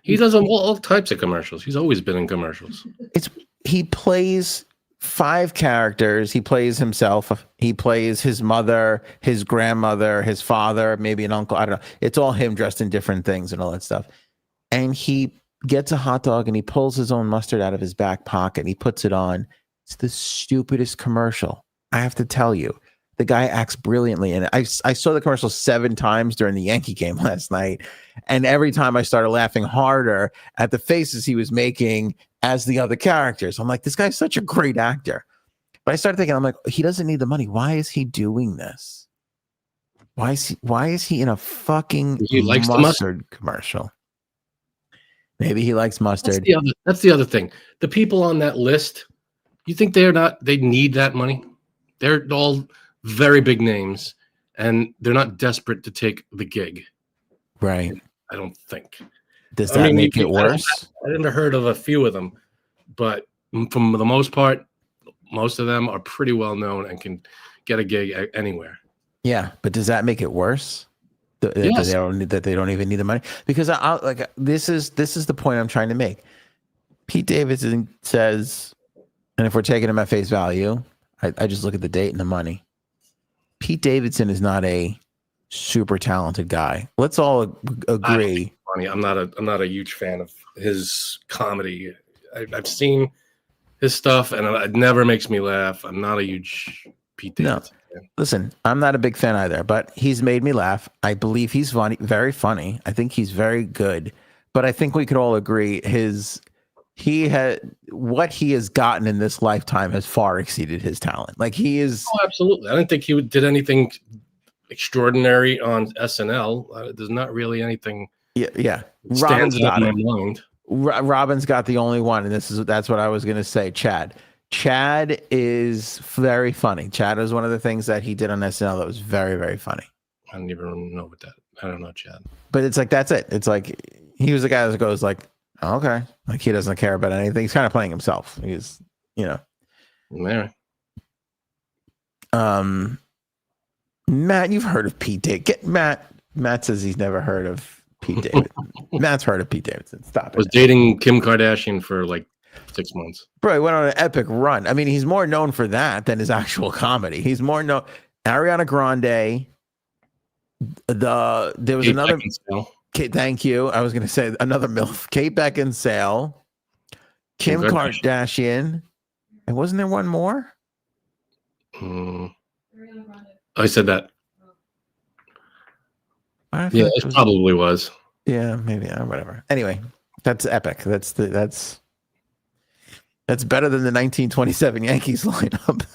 He does all types of commercials. He's always been in commercials. He plays 5 characters. He plays himself. He plays his mother, his grandmother, his father, maybe an uncle. I don't know. It's all him dressed in different things and all that stuff. And he gets a hot dog and he pulls his own mustard out of his back pocket and he puts it on. It's the stupidest commercial. I have to tell you, the guy acts brilliantly. And I saw the commercial 7 times during the Yankee game last night. And every time I started laughing harder at the faces he was making as the other characters. I'm like, this guy's such a great actor. But I started thinking, I'm like, he doesn't need the money. Why is he doing this? Why is he in a fucking mustard commercial? Maybe he likes mustard. That's the other thing. The people on that list, you think they need that money? They're all very big names and they're not desperate to take the gig. Right. I don't think. Does that make it worse? I never heard of a few of them, but for the most part, most of them are pretty well known and can get a gig anywhere. Yeah, but does that make it worse? Yes. That they don't even need the money? Because this is the point I'm trying to make. Pete Davidson says, and if we're taking him at face value, I just look at the date and the money. Pete Davidson is not a super talented guy. Let's all agree. I'm not a huge fan of his comedy. I've seen his stuff and it never makes me laugh. I'm not a huge Pete Davidson fan. Listen, I'm not a big fan either, but he's made me laugh. I believe he's funny, very funny. I think he's very good. But I think we could all agree what he has gotten in this lifetime has far exceeded his talent. Like he is. Oh, absolutely. I don't think he did anything extraordinary on SNL. There's not really anything. Yeah. Stands out in my mind. Robin's got the only one, and that's what I was going to say. Chad is very funny. Chad is one of the things that he did on SNL that was very, very funny. I don't even know what that. I don't know Chad. But it's like that's it. It's like he was the guy that goes like, okay, like he doesn't care about anything. He's kind of playing himself. He's, Yeah. Matt, you've heard of Pete Davidson. Get Matt. Matt says he's never heard of Pete Davidson. Matt's heard of Pete Davidson. Stop Was it. dating Kim Kardashian for like 6 months. Bro, he went on an epic run. I mean, he's more known for that than his actual comedy. He's more known. Ariana Grande. There was Kate another. Beckinsale. Kate, thank you. I was going to say another MILF. Kate Beckinsale, Kim Kardashian, and wasn't there one more? I said that. I Yeah, it probably was. Yeah, maybe. Whatever. Anyway, that's epic. That's better than the 1927 Yankees lineup.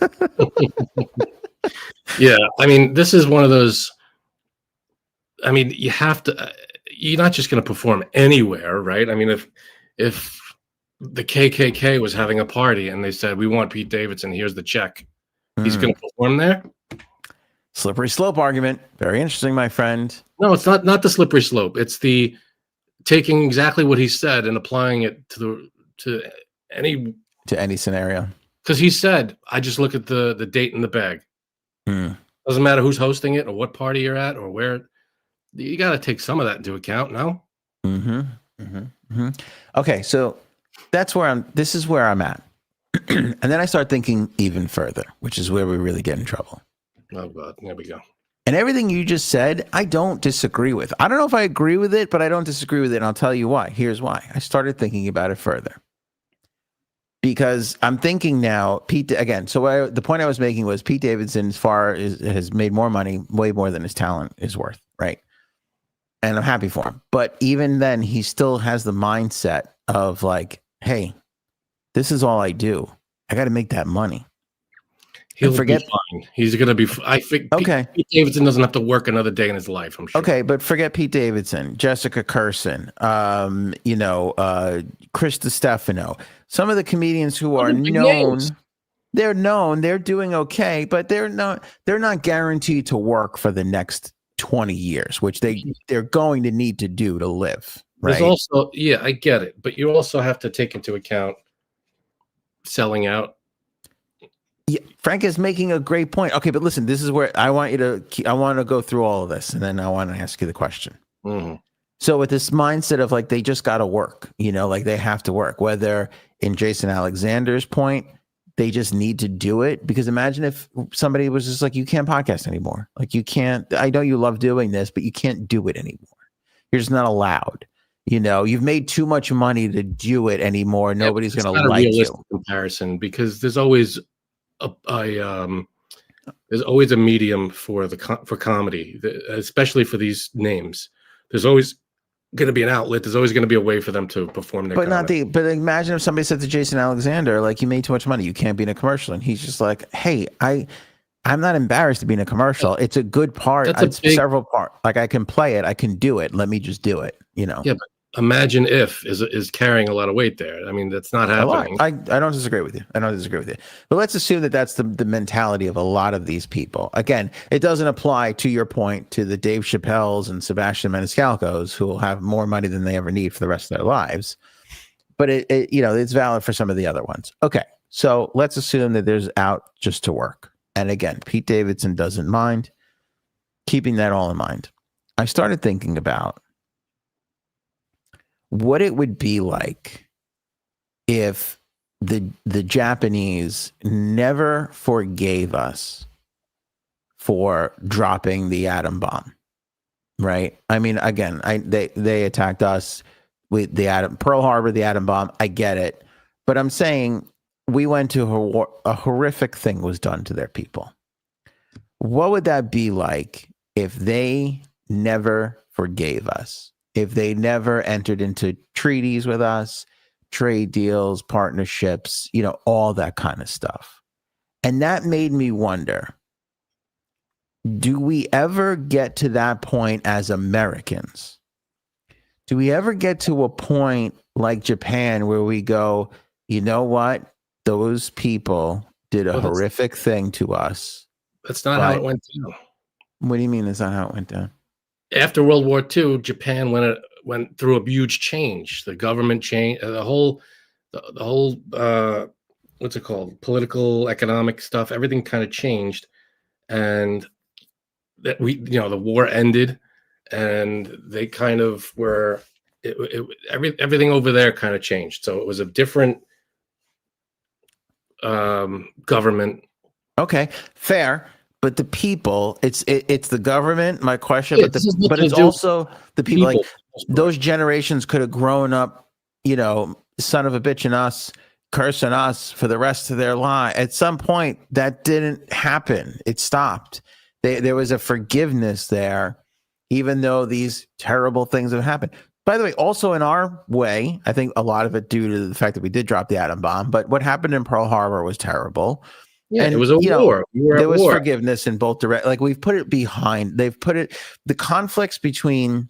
Yeah, I mean, this is one of those. I mean, you have to. You're not just going to perform anywhere, right? I mean, if the KKK was having a party and they said, "We want Pete Davidson. Here's the check," he's going to perform there. Slippery slope argument. Very interesting, my friend. No, it's not the slippery slope. It's the taking exactly what he said and applying it to any scenario. Because he said, "I just look at the date in the bag. Doesn't matter who's hosting it or what party you're at or where." You got to take some of that into account, no? Okay, so this is where I'm at. And then I start thinking even further, which is where we really get in trouble. Oh, God, there we go. And everything you just said, I don't disagree with. I don't know if I agree with it, but I don't disagree with it, and I'll tell you why. Here's why. I started thinking about it further. Because I'm thinking now, Pete, again, so the point I was making was Pete Davidson has made more money, way more than his talent is worth, right? And I'm happy for him. But even then, he still has the mindset of like, hey, this is all I do. I got to make that money. He'll forget. Be fine. He's going to be. I think. Okay. Pete Davidson doesn't have to work another day in his life. I'm sure. Okay, but forget Pete Davidson, Jessica Kirson, Chris DiStefano. Some of the comedians who are known. They're known. They're doing okay, but they're not guaranteed to work for the next 20 years, which they're going to need to do to live. Right. There's also, I get it, but you also have to take into account selling out. Yeah, Frank is making a great point. Okay, but listen, this is where I want to go through all of this, and then I want to ask you the question. So with this mindset of like they just got to work, like they have to work, whether in Jason Alexander's point, they just need to do it. Because imagine if somebody was just like, you can't podcast anymore. Like you can't, I know you love doing this, but you can't do it anymore. You're just not allowed. You've made too much money to do it anymore. Nobody's going to like you. Comparison, because there's always there's always a medium for comedy, especially for these names. There's always going to be an outlet. There's always going to be a way for them to perform their comedy. But imagine if somebody said to Jason Alexander, like, you made too much money, you can't be in a commercial, and he's just like, hey, I'm not embarrassed to be in a commercial. It's a good part. It's several parts. Like I can play it, I can do it. Let me just do it. Yeah, but imagine if is carrying a lot of weight there. I mean, that's not happening. I don't disagree with you. But let's assume that that's the mentality of a lot of these people. Again, it doesn't apply, to your point, to the Dave Chappelles and Sebastian Maniscalcos, who will have more money than they ever need for the rest of their lives. But it's valid for some of the other ones. Okay, so let's assume that there's out just to work. And again, Pete Davidson doesn't mind. Keeping that all in mind, I started thinking about what it would be like if the Japanese never forgave us for dropping the atom bomb, right? I mean, again, they attacked us with the Pearl Harbor, the atom bomb. I get it, but I'm saying we went to a horrific thing was done to their people. What would that be like if they never forgave us? If they never entered into treaties with us, trade deals, partnerships, all that kind of stuff. And that made me wonder, do we ever get to that point as Americans? Do we ever get to a point like Japan where we go, you know what? Those people did a horrific thing to us. That's not how it went down. What do you mean that's not how it went down? After World War II, Japan went through a huge change. The government changed, the whole what's it called? Political, economic stuff. Everything kind of changed, and that the war ended, and they kind of were everything over there kind of changed. So it was a different government. Okay, fair. But the people, it's the government. My question, Yeah, but it's also the people. Like those generations could have grown up, son of a bitch and us, cursing us for the rest of their life. At some point, that didn't happen. It stopped. There was a forgiveness there, even though these terrible things have happened. By the way, also in our way, I think a lot of it due to the fact that we did drop the atom bomb. But what happened in Pearl Harbor was terrible. Yeah, and it was a war. There was forgiveness in both direct. Like we've put it behind. They've put it the conflicts between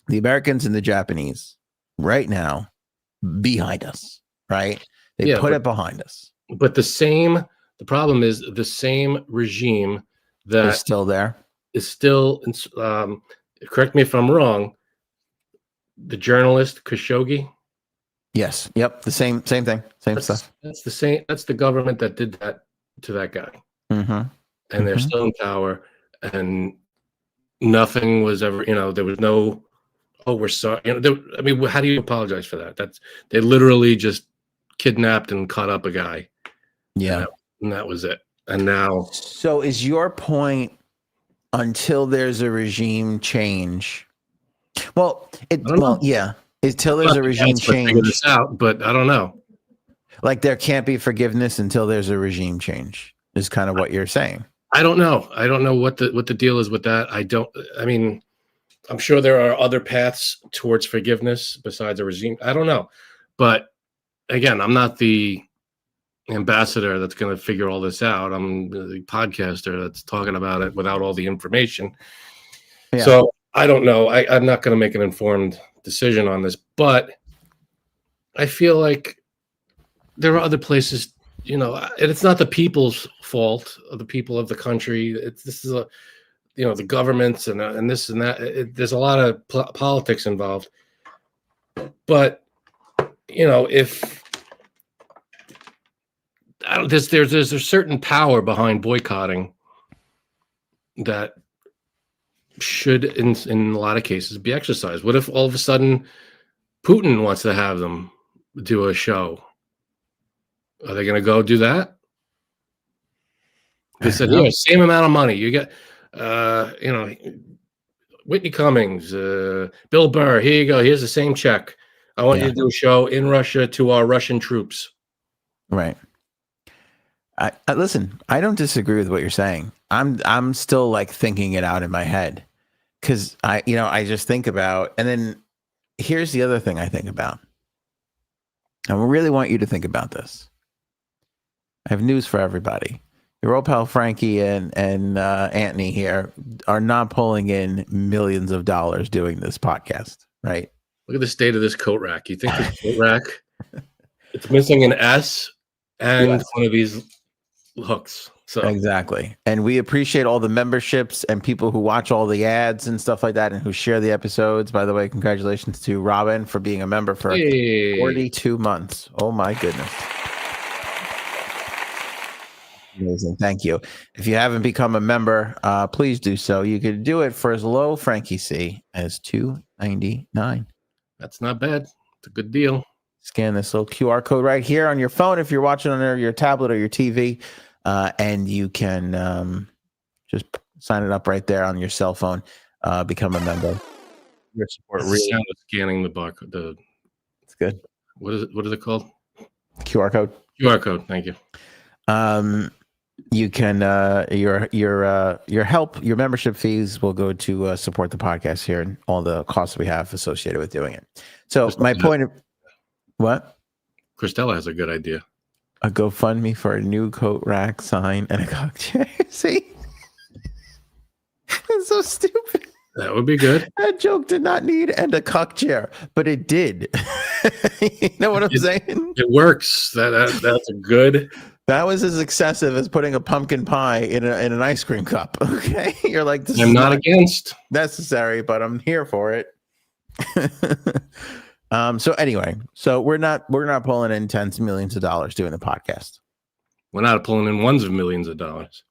the Americans and the Japanese right now behind us. Right? They put it behind us. But the problem is the same regime that is still there. Is still. Correct me if I'm wrong. The journalist Khashoggi. Yes. Yep. The same thing. Same stuff. That's the same. That's the government that did that to that guy. Mm-hmm. And they're still in power, and nothing was ever. There was no. Oh, we're sorry. How do you apologize for that? They literally just kidnapped and cut up a guy. Yeah. And that was it. And now. So is your point until there's a regime change? Well, yeah. Until there's a regime change. This out, but I don't know. Like there can't be forgiveness until there's a regime change. Is kind of what you're saying. I don't know. I don't know what the deal is with that. I'm sure there are other paths towards forgiveness besides a regime. I don't know. But again, I'm not the ambassador that's going to figure all this out. I'm the podcaster that's talking about it without all the information. Yeah. So I don't know. I'm not going to make an informed decision on this, but I feel like there are other places, and it's not the people's fault of the people of the country. This is the governments and this and that. There's a lot of politics involved, but if there's a certain power behind boycotting that should in a lot of cases be exercised. What if all of a sudden Putin wants to have them do a show? Are they going to go do that? They said, same amount of money. You get, Whitney Cummings, Bill Burr, here you go. Here's the same check. I want you to do a show in Russia to our Russian troops. Right. I listen, I don't disagree with what you're saying. I'm still like thinking it out in my head because I just think about, and then here's the other thing I think about. I really want you to think about this. I have news for everybody. Your old pal Frankie and Anthony here are not pulling in millions of dollars doing this podcast, right? Look at the state of this coat rack. You think this coat rack, it's missing an S and one of these hooks. So exactly. And we appreciate all the memberships and people who watch all the ads and stuff like that and who share the episodes. By the way, congratulations to Robin for being a member for 42 months. Oh my goodness. Amazing. Thank you. If you haven't become a member, please do so. You could do it for as low, Frankie C, as $2.99. That's not bad. It's a good deal. Scan this little QR code right here on your phone if you're watching on your tablet or your TV, and you can just sign it up right there on your cell phone. Become a member. Your support really sound of scanning the barcode. It's good. What is it? What is it called? QR code. QR code. Thank you. You can your help, your membership fees will go to support the podcast here and all the costs we have associated with doing it. So my point of what? Christella has a good idea. A GoFundMe for a new coat rack sign and a cock chair. See? It's so stupid. That would be good. That joke did not need and a cock chair, but it did. You know what I'm saying? It works. That's a good. That was as excessive as putting a pumpkin pie in an ice cream cup. Okay, you're like, this I'm is not against necessary, but I'm here for it. So anyway, we're not pulling in tens of millions of dollars doing the podcast. We're not pulling in ones of millions of dollars.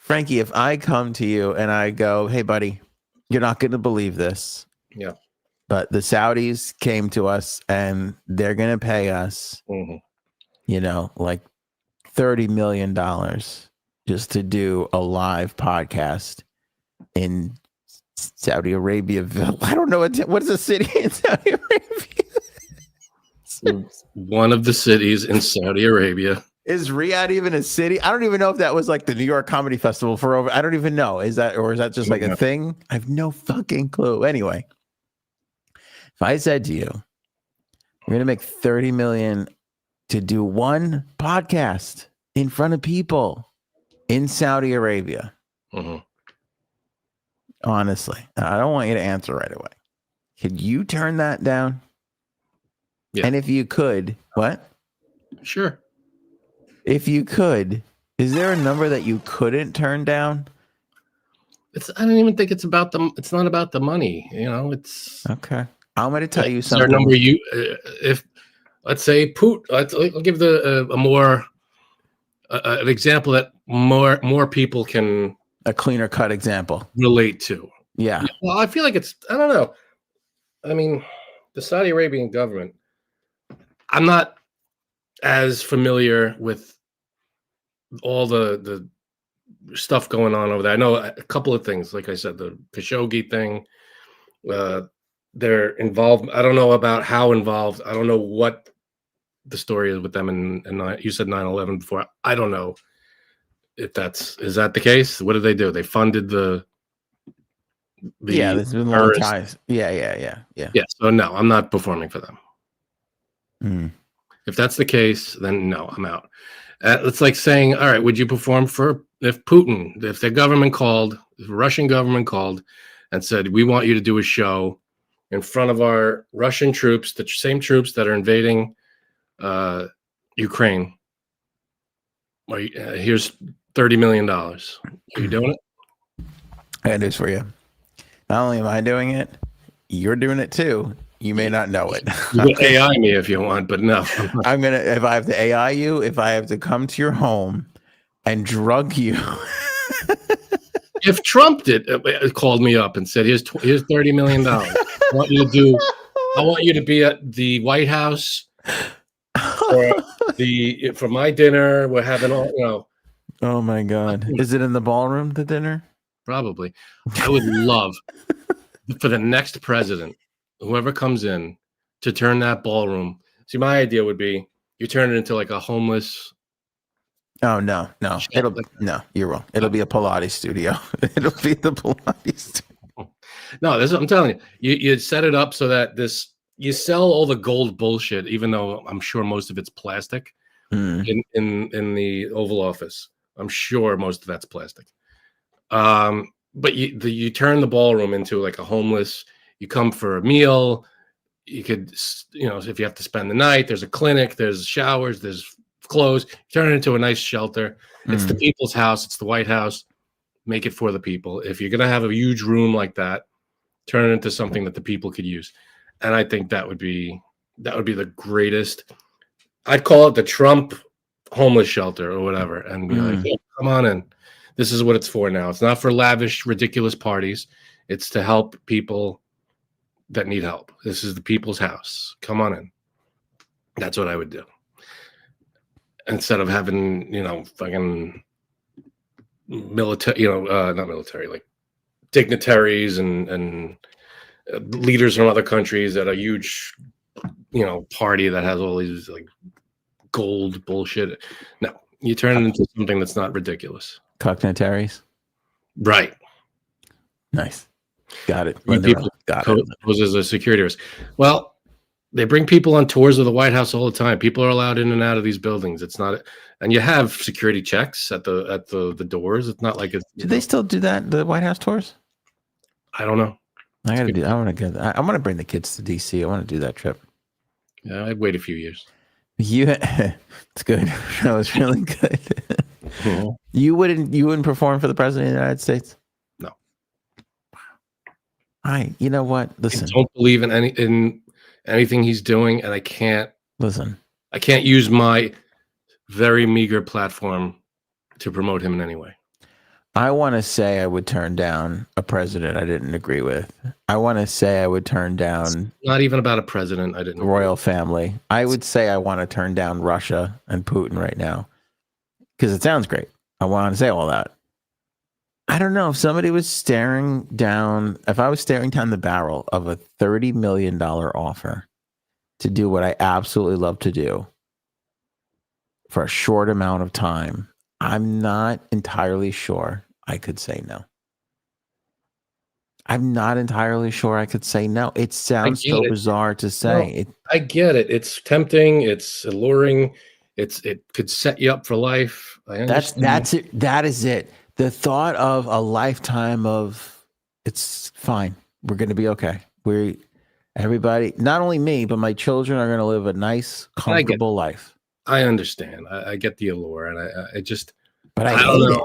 Frankie, if I come to you and I go, hey, buddy, you're not going to believe this. Yeah. But the Saudis came to us and they're going to pay us, like $30 million just to do a live podcast in Saudi Arabia. I don't know. What is a city in Saudi Arabia? One of the cities in Saudi Arabia. Is Riyadh even a city? I don't even know if that was like the New York Comedy Festival for over. I don't even know. Is that just like a thing? I have no fucking clue. Anyway, if I said to you, we're going to make 30 million to do one podcast in front of people in Saudi Arabia. Mm-hmm. Honestly, I don't want you to answer right away. Could you turn that down? Yeah. And if you could, what? Sure. If you could, is there a number that you couldn't turn down? I don't even think it's about it's not about the money. It's okay. I'm going to tell you something. Is there a number if let's say Putin, I'll give a more an example that more people can a cleaner cut example relate to. Yeah. Well, I feel like I don't know. I mean, the Saudi Arabian government, I'm not as familiar with all the stuff going on over there. I know a couple of things, like I said, the Khashoggi thing. They're involved. I don't know about how involved. I don't know what the story is with them. And you said 9/11 before. I don't know if is that the case. What did they do? They funded the there's been long ties. Yeah. So no, I'm not performing for them. Mm. If that's the case, then no, I'm out. It's like saying, all right, would you perform if the government called, if the Russian government called and said, we want you to do a show in front of our Russian troops, the same troops that are invading Ukraine. Here's $30 million. Are you doing it? That is for you. Not only am I doing it, you're doing it too. You may not know it. You can AI me if you want, but no. If I have to AI you, if I have to come to your home and drug you. If Trump called me up and said, here's $30 million. I want you to be at the White House for my dinner. We're having all, Oh my God. Is it in the ballroom, the dinner? Probably. I would love for the next president, whoever comes in, to turn that ballroom. See, my idea would be you turn it into like a homeless. Oh no! You're wrong. It'll be a Pilates studio. It'll be the Pilates studio. No, I'm telling you, you set it up so that you sell all the gold bullshit, even though I'm sure most of it's plastic in the Oval Office. I'm sure most of that's plastic. But you turn the ballroom into like a homeless. You come for a meal. You could, if you have to spend the night, there's a clinic, there's showers, there's clothes. Turn it into a nice shelter. It's the people's house. It's the White House. Make it for the people. If you're gonna have a huge room like that, turn it into something that the people could use. And I think that would be the greatest. I'd call it the Trump homeless shelter or whatever, and be like, hey, come on in. This is what it's for now. It's not for lavish, ridiculous parties. It's to help people that need help. This is the people's house. Come on in. That's what I would do. Instead of having, fucking military, not military, like dignitaries and leaders from other countries at a huge, party that has all these like gold bullshit. No, you turn it into something that's not ridiculous. Cognitaries. Right. Nice. Got it. Poses a security risk. Well, they bring people on tours of the White House all the time. People are allowed in and out of these buildings. It's not, and you have security checks at the doors. It's not like it's. Do they still do that? The White House tours? I don't know. I want to bring the kids to DC. I want to do that trip. Yeah, I'd wait a few years. It's good. That was really good. Mm-hmm. You wouldn't perform for the president of the United States? No. You know what? Listen. I don't believe in anything he's doing, and I can't use my very meager platform to promote him in any way. I want to say I would turn down a president I didn't agree with. I want to say I would turn down Not even about a president. I didn't. the royal family. I would say I want to turn down Russia and Putin right now because it sounds great. I want to say all that. I don't know if somebody was staring down, if I was staring down the barrel of a $30 million offer to do what I absolutely love to do for a short amount of time, I'm not entirely sure I could say no. I'm not entirely sure I could say no. It sounds so bizarre to say. No, I get it. It's tempting. It's alluring. It could set you up for life. I understand. That's it. That is it. The thought of a lifetime of it's fine. We're going to be okay. Everybody, not only me, but my children are going to live a nice, comfortable life. I understand. I get the allure, and I just. But I hate it.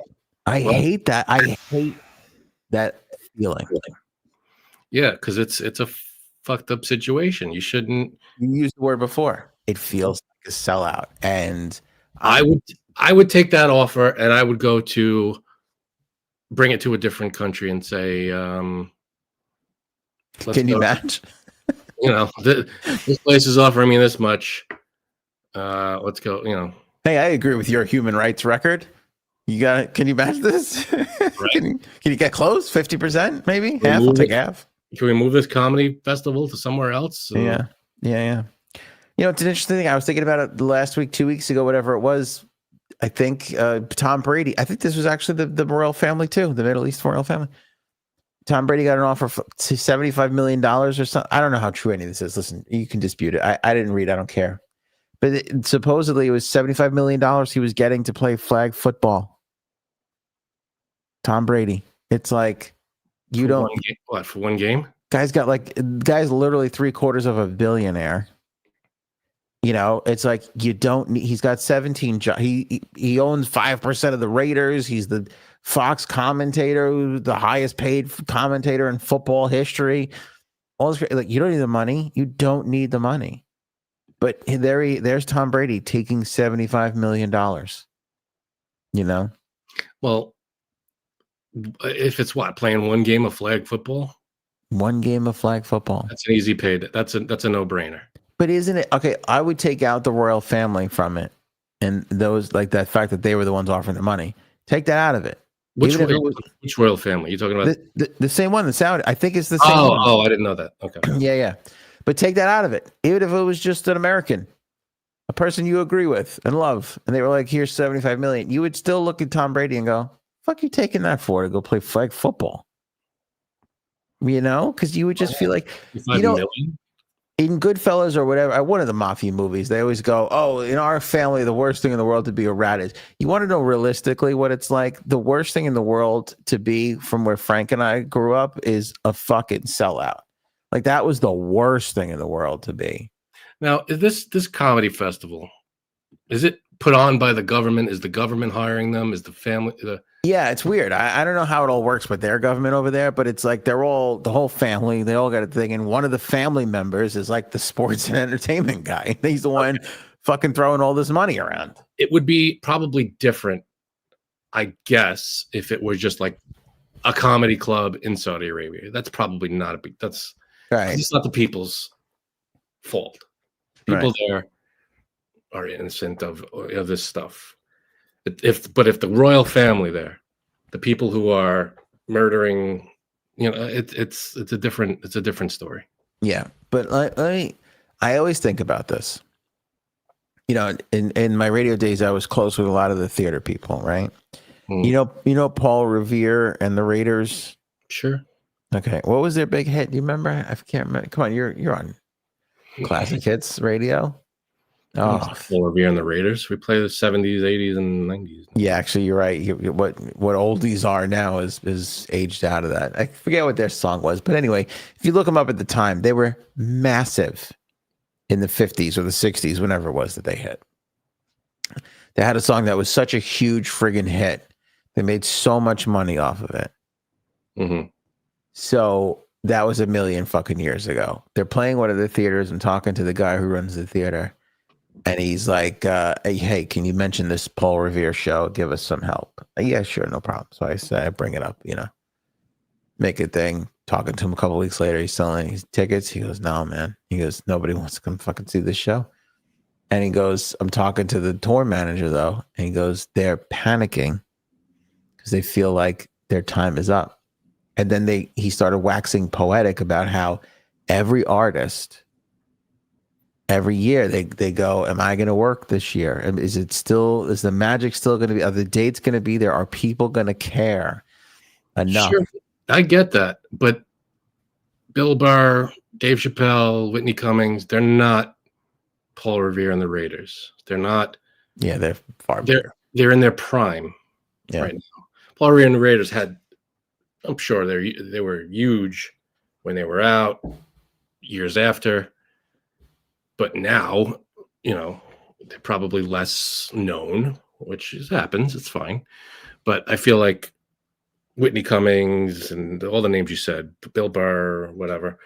I hate that. I hate that feeling. Yeah, because it's a fucked up situation. You shouldn't. You used the word before. It feels like a sellout, and I would take that offer, and I would go to bring it to a different country and say, "Can you match?" This place is offering me this much. Let's go. Hey, I agree with your human rights record. You got it. Can you match this? Right. Can you get close? 50%, maybe half. I'll take half. Can we move this comedy festival to somewhere else? Yeah. It's an interesting thing. I was thinking about it the last week, 2 weeks ago, whatever it was. I think Tom Brady. I think this was actually the royal family too, the Middle East royal family. Tom Brady got an offer for $75 million or something. I don't know how true any of this is. Listen, you can dispute it. I didn't read. I don't care. But supposedly it was $75 million he was getting to play flag football. Tom Brady. It's like you don't. For one game? Guy's literally 3/4 of a billionaire. It's like you don't need. He's got 17 jobs. He owns 5% of the Raiders. He's the Fox commentator, the highest paid commentator in football history. All this, like you don't need the money. You don't need the money. But there's Tom Brady taking $75 million. Well, if it's playing one game of flag football? One game of flag football. That's an easy pay. That's a no-brainer. But isn't it okay? I would take out the royal family from it, and those like that fact that they were the ones offering the money. Take that out of it. Which royal family? Are you talking about the same one? The Saudi. I think it's the same. Oh, I didn't know that. Okay. Yeah. But take that out of it. Even if it was just an American, a person you agree with and love, and they were like, "Here's $75 million," you would still look at Tom Brady and go, "Fuck, you taking that for to go play flag football?" Because you would just feel like in Goodfellas or whatever, one of the mafia movies, they always go, "Oh, in our family, the worst thing in the world to be a rat is." You want to know realistically what it's like? The worst thing in the world to be, from where Frank and I grew up, is a fucking sellout. Like that was the worst thing in the world to be. Now, is this comedy festival, is it put on by the government? Is the government hiring them? Is the family? Yeah, it's weird. I don't know how it all works with their government over there, but it's like they're all, the whole family, they all got a thing. And one of the family members is like the sports and entertainment guy. He's the one fucking throwing all this money around. It would be probably different, I guess, if it were just like a comedy club in Saudi Arabia. That's probably not that's right. It's not the people's fault. People there are innocent of this stuff. If the royal family there, the people who are murdering, it's a different story. Yeah, but I always think about this. In my radio days, I was close with a lot of the theater people, right? Mm. Paul Revere and the Raiders. Sure. Okay, what was their big hit? Do you remember? I can't remember. Come on, you're on Classic Hits Radio. Oh, Paul Revere and the Raiders. We play the 70s, 80s, and 90s. Yeah, actually, you're right. What oldies are now is aged out of that. I forget what their song was, but anyway, if you look them up at the time, they were massive in the 50s or the 60s, whenever it was that they hit. They had a song that was such a huge friggin' hit. They made so much money off of it. Mm-hmm. So that was a million fucking years ago. They're playing one of the theaters and talking to the guy who runs the theater. And he's like, hey, can you mention this Paul Revere show? Give us some help. Yeah, sure, no problem. So I said, I bring it up, make a thing. Talking to him a couple weeks later, he's selling his tickets. He goes, no, man. He goes, nobody wants to come fucking see this show. And he goes, I'm talking to the tour manager though. And he goes, they're panicking because they feel like their time is up. And then he started waxing poetic about how every artist, every year they go, am I going to work this year? Is the magic still going to be, are the dates going to be there? Are people going to care enough? Sure, I get that. But Bill Burr, Dave Chappelle, Whitney Cummings, they're not Paul Revere and the Raiders. They're not. Yeah, they're far better. They're in their prime right now. Paul Revere and the Raiders had, I'm sure they were huge when they were out, years after. But now, they're probably less known, which happens. It's fine. But I feel like Whitney Cummings and all the names you said, Bill Burr, whatever,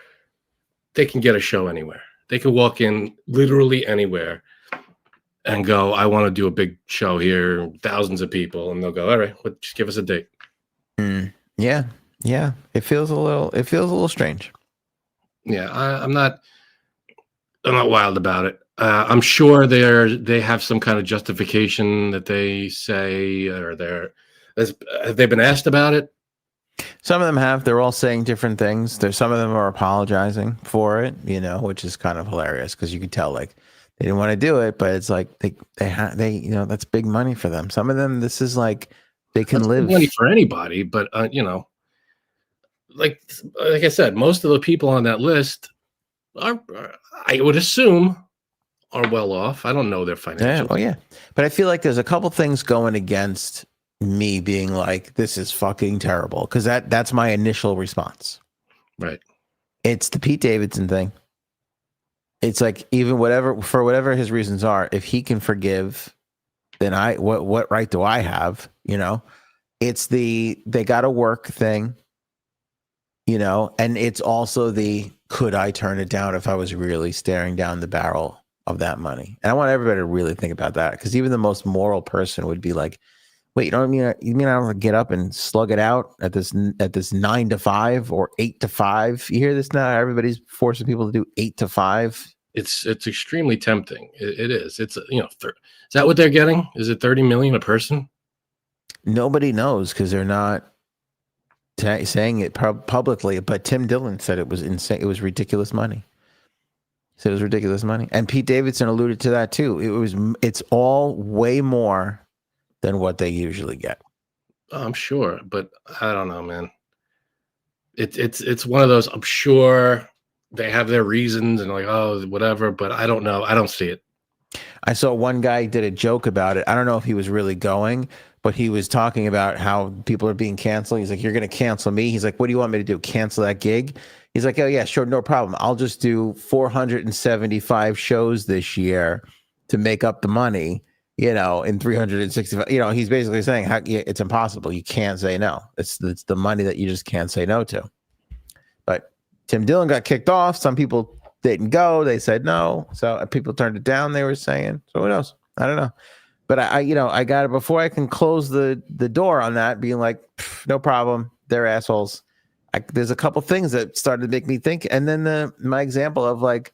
they can get a show anywhere. They can walk in literally anywhere and go, I want to do a big show here, thousands of people. And they'll go, all right, just give us a date. Yeah. It feels a little strange. Yeah, I'm not wild about it. I'm sure they have some kind of justification that they say, or have they been asked about it? Some of them have. They're all saying different things. Some of them are apologizing for it, which is kind of hilarious because you could tell like they didn't want to do it, but it's like they that's big money for them. Some of them, this is like they can live. Big money for anybody, but like I said, most of the people on that list are I would assume are well off. I don't know their financials. Yeah. But I feel like there's a couple things going against me being like, this is fucking terrible. Because that's my initial response. Right. It's the Pete Davidson thing. It's like, even whatever his reasons are, if he can forgive, then what right do I have? It's they gotta work thing. And it's also could I turn it down if I was really staring down the barrel of that money? And I want everybody to really think about that, because even the most moral person would be like, wait, you mean I don't have to get up and slug it out at this 9 to 5 or 8 to 5? You hear this now? Everybody's forcing people to do 8 to 5. It's extremely tempting. It is. It's is that what they're getting? Is it 30 million a person? Nobody knows because they're not saying it publicly, but Tim Dillon said it was insane. It was ridiculous money. He said it was ridiculous money, and Pete Davidson alluded to that too. It's all way more than what they usually get. I'm sure, but I don't know, man. It's one of those. I'm sure they have their reasons and like, oh, whatever, but I don't know. I don't see it. I saw one guy did a joke about it. I don't know if he was really going, but he was talking about how people are being canceled. He's like, you're going to cancel me. He's like, what do you want me to do? Cancel that gig? He's like, oh yeah, sure. No problem. I'll just do 475 shows this year to make up the money, in 365, he's basically saying it's impossible. You can't say no. It's the money that you just can't say no to. But Tim Dillon got kicked off. Some people didn't go. They said no. So people turned it down, they were saying. So who knows? I don't know. But I got it before I can close the door on that, being like, no problem. They're assholes. There's a couple things that started to make me think. And then my example of like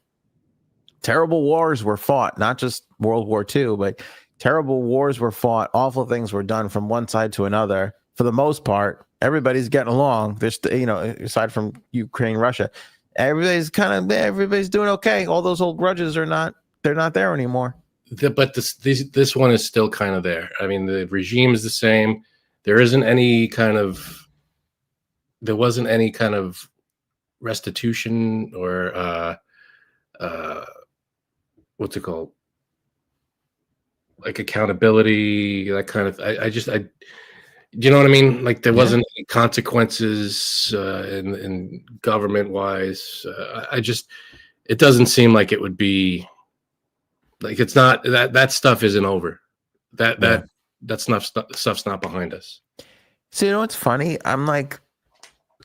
terrible wars were fought, not just World War II, but terrible wars were fought. Awful things were done from one side to another. For the most part, everybody's getting along. There's, aside from Ukraine, Russia, everybody's doing okay. All those old grudges they're not there anymore. But this one is still kind of there. I mean, the regime is the same. There wasn't any kind of restitution or what's it called? Like accountability, that kind of. You know what I mean? Like there wasn't any consequences in government wise. It doesn't seem like it would be. Like it's not that stuff isn't over. That stuff's not behind us. So what's funny? I'm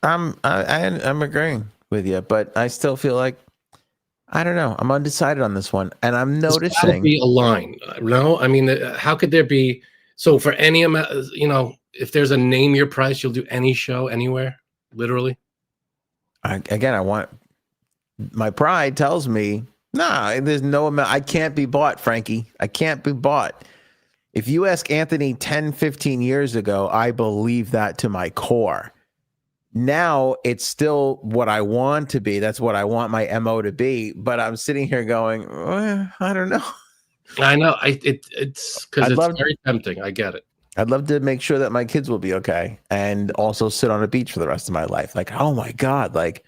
agreeing with you, but I still feel like I don't know. I'm undecided on this one, and I'm There's gotta noticing. be a line. No, I mean, how could there be? So for any amount, if there's a name your price, you'll do any show anywhere, literally. I want my pride tells me, nah, there's no amount. I can't be bought, Frankie. I can't be bought. If you ask Anthony 10, 15 years ago, I believe that to my core. Now it's still what I want to be. That's what I want my MO to be. But I'm sitting here going, I don't know. I know. It's because it's very tempting. I get it. I'd love to make sure that my kids will be okay and also sit on a beach for the rest of my life. Like, oh my God. Like,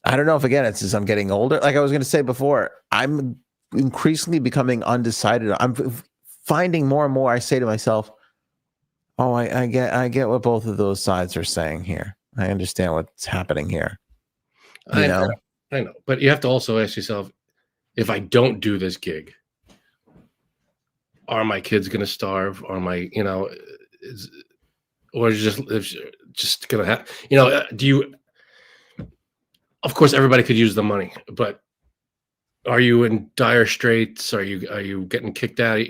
I don't know if, again, it's as I'm getting older. Like I was going to say before, I'm increasingly becoming undecided. I'm finding more and more. I say to myself, oh, I get what both of those sides are saying here. I understand what's happening here. I know. But you have to also ask yourself, if I don't do this gig, are my kids going to starve? Are my, or just going to have, do you, of course, everybody could use the money, but are you in dire straits? Are you getting kicked out? Are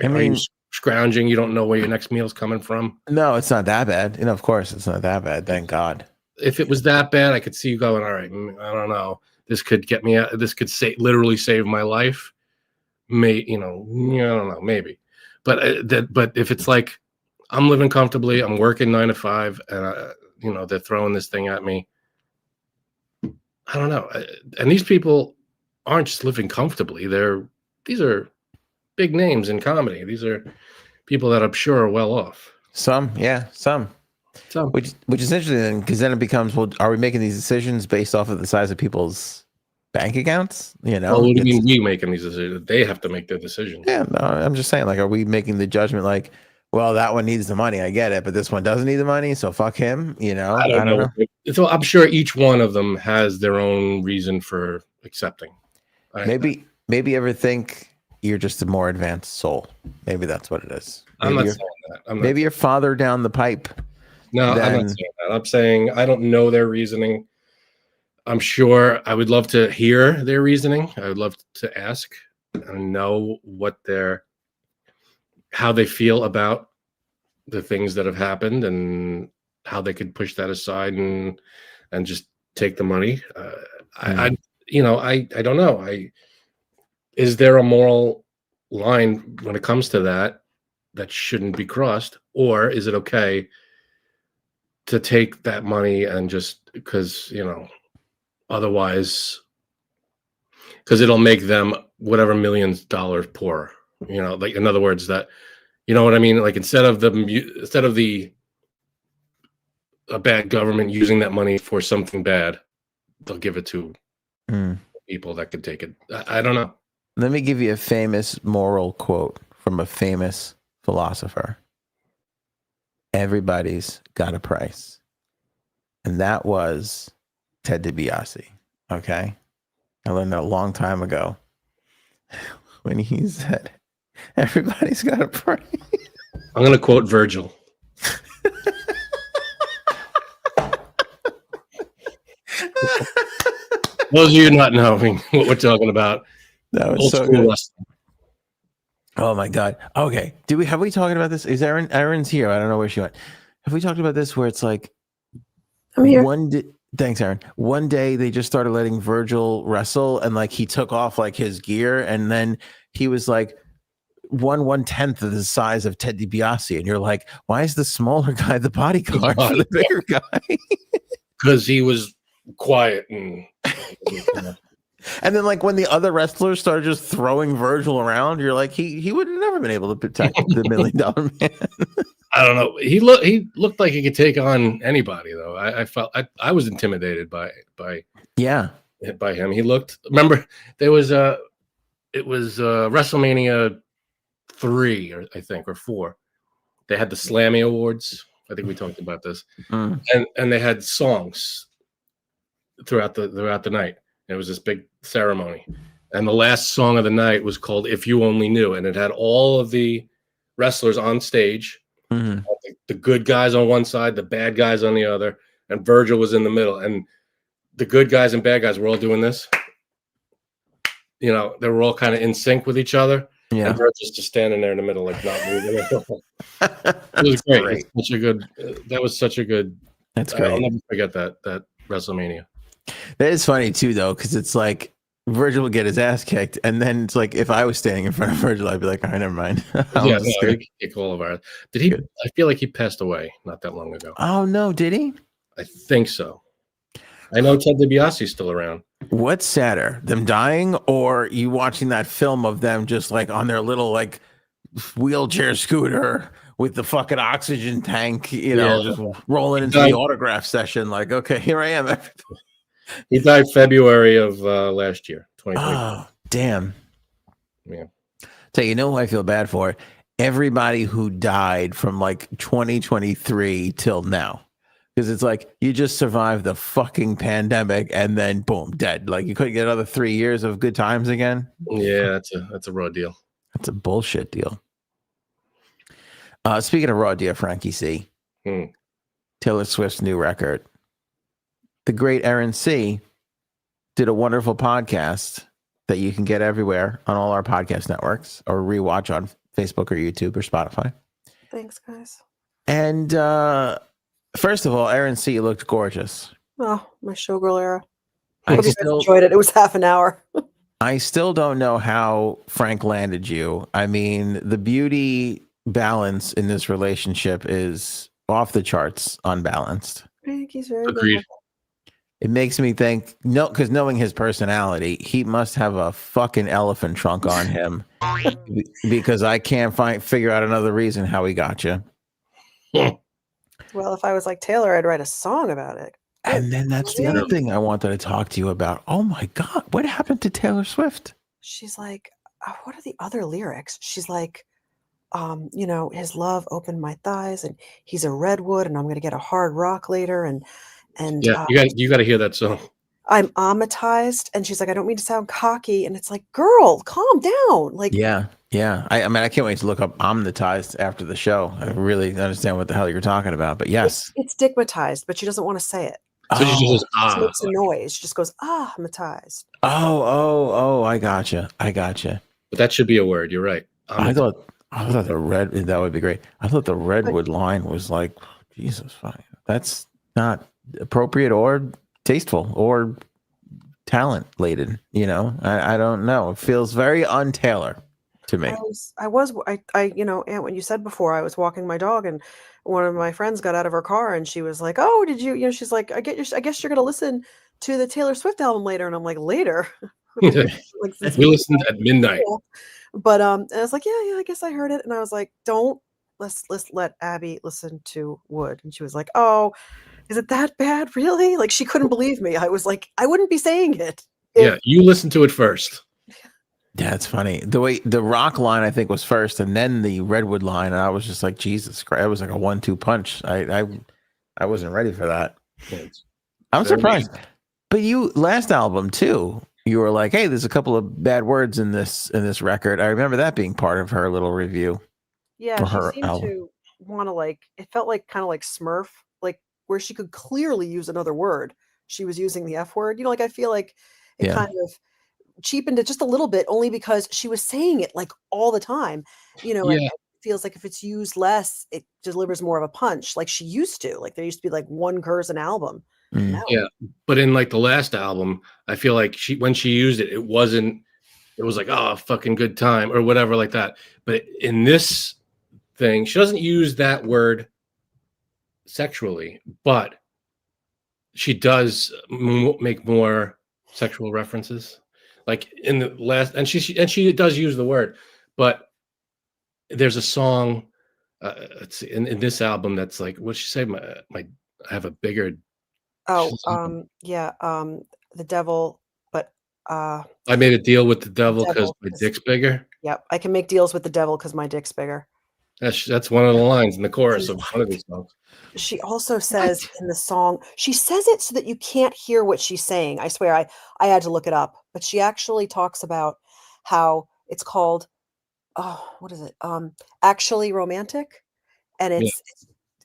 you scrounging? You don't know where your next meal's coming from. No, it's not that bad. Of course, it's not that bad. Thank God. If it was that bad, I could see you going, all right, I don't know. This could get me out. This could literally save my life. I don't know, maybe. But but if it's like I'm living comfortably, I'm working 9 to 5, and they're throwing this thing at me. I don't know. And these people aren't just living comfortably. These are big names in comedy. These are people that I'm sure are well off. Some. Which is interesting because then it becomes, well, are we making these decisions based off of the size of people's bank accounts? Well, what do you mean we making these decisions? They have to make their decisions. Yeah, no, I'm just saying, like, are we making the judgment like, well, that one needs the money, I get it, but this one doesn't need the money, so fuck him, I don't know. So I'm sure each one of them has their own reason for accepting. Maybe ever think you're just a more advanced soul. Maybe that's what it is. I'm not saying that. Maybe you're farther down the pipe. No, I'm not saying that. I'm saying I don't know their reasoning. I'm sure I would love to hear their reasoning. I would love to ask and know how they feel about the things that have happened and how they could push that aside and just take the money. I don't know. Is there a moral line when it comes to that shouldn't be crossed, or is it okay to take that money and just because otherwise, because it'll make them whatever millions of dollars poorer. Like in other words, that what I mean. Like instead of a bad government using that money for something bad, they'll give it to people that could take it. I don't know. Let me give you a famous moral quote from a famous philosopher. Everybody's got a price, and that was Ted DiBiase. Okay, I learned that a long time ago when he said, "Everybody's got a price." I'm going to quote Virgil. Those of you not knowing what we're talking about, that was so good. Oh my God. Okay. Have we talked about this? Is Erin's here? I don't know where she went. Have we talked about this where it's like, I'm here. Thanks, Erin. One day they just started letting Virgil wrestle, and like he took off like his gear, and then he was like 1/10 of the size of Ted DiBiase, and you're like, why is the smaller guy the bodyguard for the bigger guy? Because he was quiet and. And then, like when the other wrestlers started just throwing Virgil around, you're like, he would have never been able to protect the $1 million man. I don't know. He looked like he could take on anybody, though. I felt I was intimidated by him. He looked. Remember, it was WrestleMania 3, or I think, or 4. They had the Slammy Awards. I think we talked about this, and they had songs throughout the night. It was this big ceremony, and the last song of the night was called "If You Only Knew," and it had all of the wrestlers on stage, the good guys on one side, the bad guys on the other, and Virgil was in the middle. And the good guys and bad guys were all doing this. You know, they were all kind of in sync with each other. Yeah. And Burgess just standing there in the middle, like not moving. It It was great. It's such a good. That was such a good. That's I'll great. never forget that WrestleMania. That is funny too, though, because it's like Virgil would get his ass kicked, and then it's like if I was standing in front of Virgil, I'd be like, "All right, never mind." Yeah, no, he kicked all of our. Did he? I feel like he passed away not that long ago. Oh no, did he? I think so. I know Ted DiBiase's still around. What's sadder, them dying or you watching that film of them just like on their little like wheelchair scooter with the fucking oxygen tank, you know, just rolling into the autograph session? Like, okay, here I am. He died February of last year, 2020. Oh, damn. Yeah. So you know who I feel bad for? Everybody who died from like 2023 till now. Because it's like you just survived the fucking pandemic and then boom, dead. Like you couldn't get another 3 years of good times again. Yeah, that's a raw deal. That's a bullshit deal. Speaking of raw deal, Frankie C, Taylor Swift's new record. The great Erin C did a wonderful podcast that you can get everywhere on all our podcast networks or rewatch on Facebook or YouTube or Spotify. Thanks, guys. And first of all, Erin C looked gorgeous. Oh, my showgirl era. I hope you guys enjoyed it. It was half an hour. I still don't know how Frank landed you. I mean, the beauty balance in this relationship is off the charts, unbalanced. I think he's very Agreed. good. It makes me think, no, because knowing his personality, he must have a fucking elephant trunk on him because I can't figure out another reason how he got you. Well, if I was like Taylor, I'd write a song about it. And then that's the other thing I wanted to talk to you about. Oh my God, what happened to Taylor Swift? She's like, what are the other lyrics? She's like, you know, his love opened my thighs and he's a redwood and I'm going to get a hard rock later. And yeah, you got to hear that song. I'm amatized. And she's like, I don't mean to sound cocky. And it's like, girl, calm down. Like, yeah. I mean, I can't wait to look up omnitized after the show. I really understand what the hell you're talking about. But yes, it's stigmatized, but she doesn't want to say it. So she just goes, She makes a noise. She just goes, amatized. Oh, I gotcha. But that should be a word. You're right. I thought the red, that would be great. I thought the redwood line was like, Jesus, fine. That's not appropriate or tasteful or talent laden. You know, I don't know. It feels very un-Taylor to me. I you know, Aunt, when you said before, I was walking my dog and one of my friends got out of her car and she was like, oh, did you know, she's like, I guess you're going to listen to the Taylor Swift album later. And I'm like, later? We listened at midnight. But and I was like, yeah, I guess I heard it. And I was like, let's let Abby listen to Wood. And she was like, oh, is it that bad? Really? Like she couldn't believe me. I was like, I wouldn't be saying it. Yeah, you listened to it first. Yeah, it's funny. The way the rock line I think was first, and then the redwood line, and I was just like, Jesus Christ! It was like a 1-2 punch. I wasn't ready for that. I'm surprised. But you last album too, you were like, hey, there's a couple of bad words in this record. I remember that being part of her little review. Yeah, she seemed to want to like. It felt like kind of like Smurf, like where she could clearly use another word. She was using the F word. You know, like I feel like it kind of cheapened it just a little bit only because she was saying it like all the time, you know. And it feels like if it's used less, it delivers more of a punch like she used to. Like there used to be like one curse an album. Yeah, but in like the last album, I feel like when she used it, it was like, oh, fucking good time or whatever like that. But in this thing, she doesn't use that word sexually, but she does make more sexual references. Like in the last, and she does use the word, but there's a song in this album that's like, what'd she say? I have a bigger. The devil, but I made a deal with the devil because my dick's bigger. Yep, I can make deals with the devil because my dick's bigger. That's one of the lines in the chorus of one of these songs. She also says in the song, she says it so that you can't hear what she's saying. I swear, I had to look it up, but she actually talks about how it's called, what is it? Actually Romantic, and is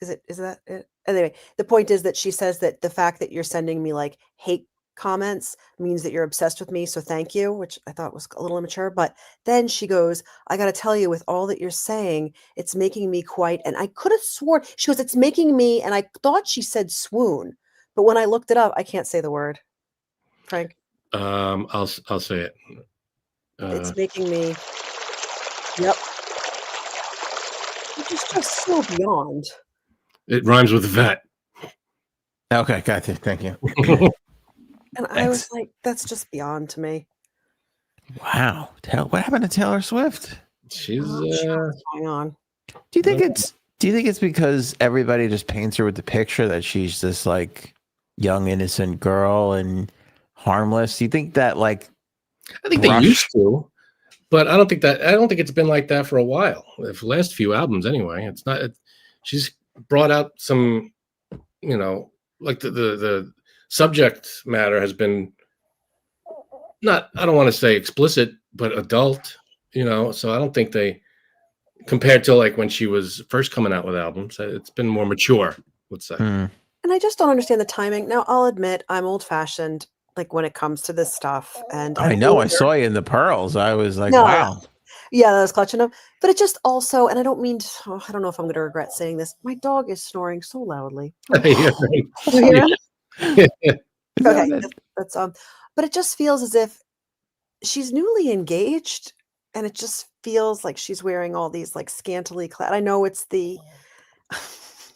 that it? Anyway, the point is that she says that the fact that you're sending me like hate comments means that you're obsessed with me, so thank you, which I thought was a little immature. But then she goes, I got to tell you, with all that you're saying, it's making me quite, and I could have sworn, she goes, it's making me, and I thought she said swoon, but when I looked it up, I can't say the word. Frank? I'll say it. It's making me, yep. Which is just so beyond. It rhymes with vet. Okay, got you. Thank you. And I was like, that's just beyond to me. Wow. What happened to Taylor Swift? She's What's going on? Do you think it's because everybody just paints her with the picture that she's this like young innocent girl and harmless? Do you think that like I think they used to, but I don't think it's been like that for a while. The last few albums anyway. It's not she's brought out some, you know, like the subject matter has been not, I don't want to say explicit, but adult, you know, so I don't think they, compared to like when she was first coming out with albums, it's been more mature, let's say. And I just don't understand the timing. Now, I'll admit I'm old fashioned, like when it comes to this stuff. And I know I saw you in the pearls. I was like, wow. Yeah, that was clutching them. But it just also, and I don't mean to, I don't know if I'm going to regret saying this. My dog is snoring so loudly. Yeah. You hear him? Okay, that's but it just feels as if she's newly engaged, and it just feels like she's wearing all these like scantily clad. I know it's the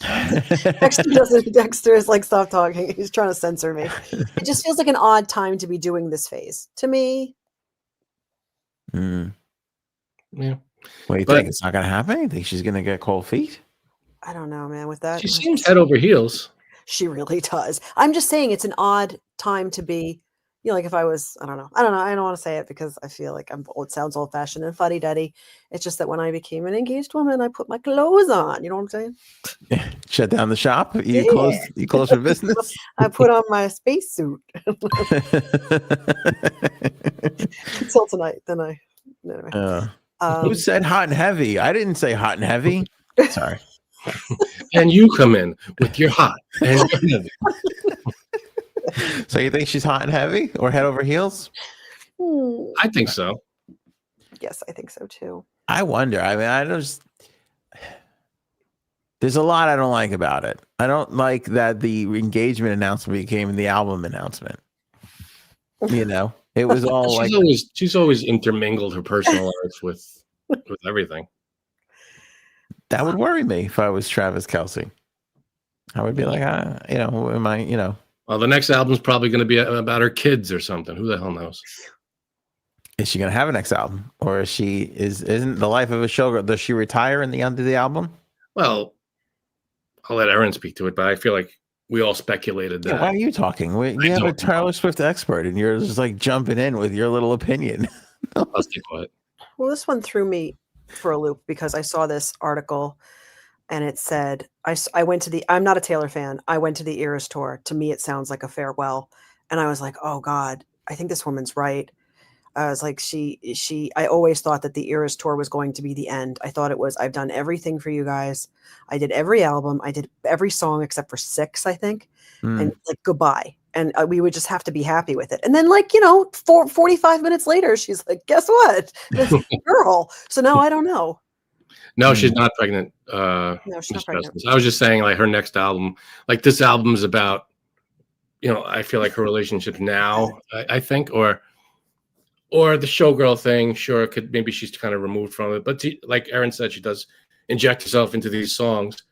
Dexter is like, stop talking. He's trying to censor me. It just feels like an odd time to be doing this phase to me. Yeah. What do you think? It's not going to happen? You think she's going to get cold feet? I don't know, man. With that, she seems head over heels. She really does. I'm just saying it's an odd time to be, you know, like if I was, I don't know. I don't want to say it because I feel like it sounds old fashioned and fuddy-duddy. It's just that when I became an engaged woman, I put my clothes on. You know what I'm saying? Shut down the shop? You closed your business? I put on my spacesuit until tonight. Then anyway. Who said hot and heavy? I didn't say hot and heavy. Sorry. And you come in with your hot and heavy. So you think she's hot and heavy or head over heels? I think so. Yes, I think so too. I wonder. I mean, there's a lot I don't like about it. I don't like that the engagement announcement became the album announcement. You know, it was all she's always intermingled her personal life with everything. That would worry me if I was Travis Kelce. I would be like, am I, you know. Well, the next album's probably going to be about her kids or something. Who the hell knows? Is she going to have a next album, or isn't the life of a showgirl? Does she retire in the end of the album? Well, I'll let Erin speak to it, but I feel like we all speculated that. Yeah, why are you talking? You have a Taylor Swift expert, and you're just like jumping in with your little opinion. I'll stay quiet. Well, this one threw me for a loop because I saw this article and it said, I went to I'm not a Taylor fan. I went to the Eras tour. To me, it sounds like a farewell. And I was like, oh God, I think this woman's right. I was like, I always thought that the Eras tour was going to be the end. I thought it was, I've done everything for you guys. I did every album. I did every song except for 6, I think. And like, goodbye. And we would just have to be happy with it. And then 45 minutes later, she's like, guess what? It's a girl. So now I don't know. No, she's not pregnant. No, she's not pregnant. I was just saying, like, her next album, like this album is about, you know, I feel like her relationship now, I think, or the showgirl thing. Sure, maybe she's kind of removed from it. But like Erin said, she does inject herself into these songs.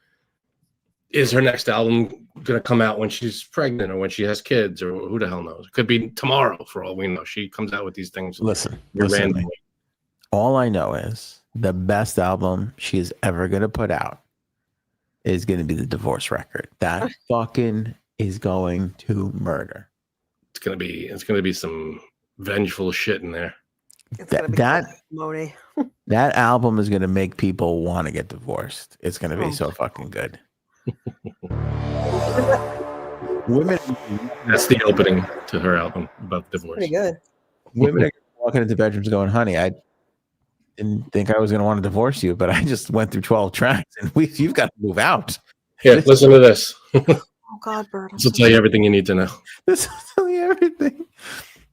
Is her next album going to come out when she's pregnant or when she has kids, or who the hell knows? It could be tomorrow for all we know. She comes out with these things. Listen, randomly. All I know is the best album she's ever going to put out is going to be the divorce record. That fucking is going to murder. It's going to be some vengeful shit in there. That album is going to make people want to get divorced. It's going to be so fucking good. Women. That's the opening to her album about divorce. Pretty good. Women are walking into bedrooms going, honey, I didn't think I was going to want to divorce you, but I just went through 12 tracks and you've got to move out. Here, listen to this. Oh Oh God, Bird. This will tell you everything you need to know. This will tell you everything.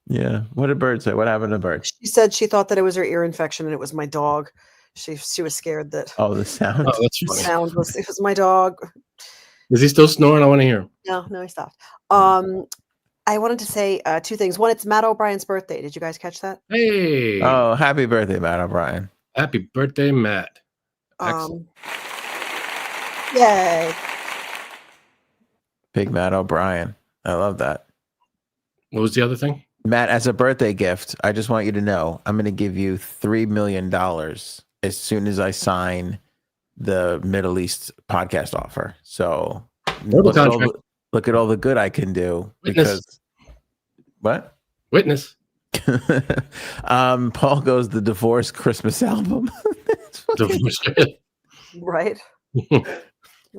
Yeah. What did Bird say? What happened to Bird? She said she thought that it was her ear infection and it was my dog. She was scared that Oh, the sound. Oh, that's the funny. sound was it was my dog. Is he still snoring? I want to hear him. No, he stopped. I wanted to say two things. One, it's Matt O'Brien's birthday. Did you guys catch that? Hey. Oh, happy birthday, Matt O'Brien. Happy birthday, Matt. Yay. Big Matt O'Brien. I love that. What was the other thing? Matt, as a birthday gift, I just want you to know I'm going to give you $3 million as soon as I sign the Middle East podcast offer. So look at all the good I can do. Witness. Because what? Witness. Paul goes the divorce Christmas album. Right.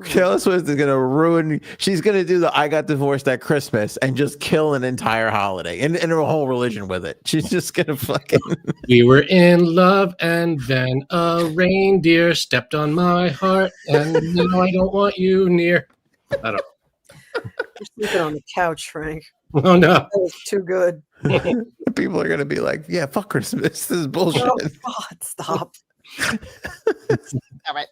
Taylor Swift is gonna ruin. She's gonna do the "I got divorced at Christmas" and just kill an entire holiday and her whole religion with it. She's just gonna fucking. We were in love, and then a reindeer stepped on my heart, and now I don't want you near. I don't know. You're sleeping on the couch, Frank. Oh no, that was too good. People are gonna be like, "Yeah, fuck Christmas. This is bullshit." Oh God, stop. All right.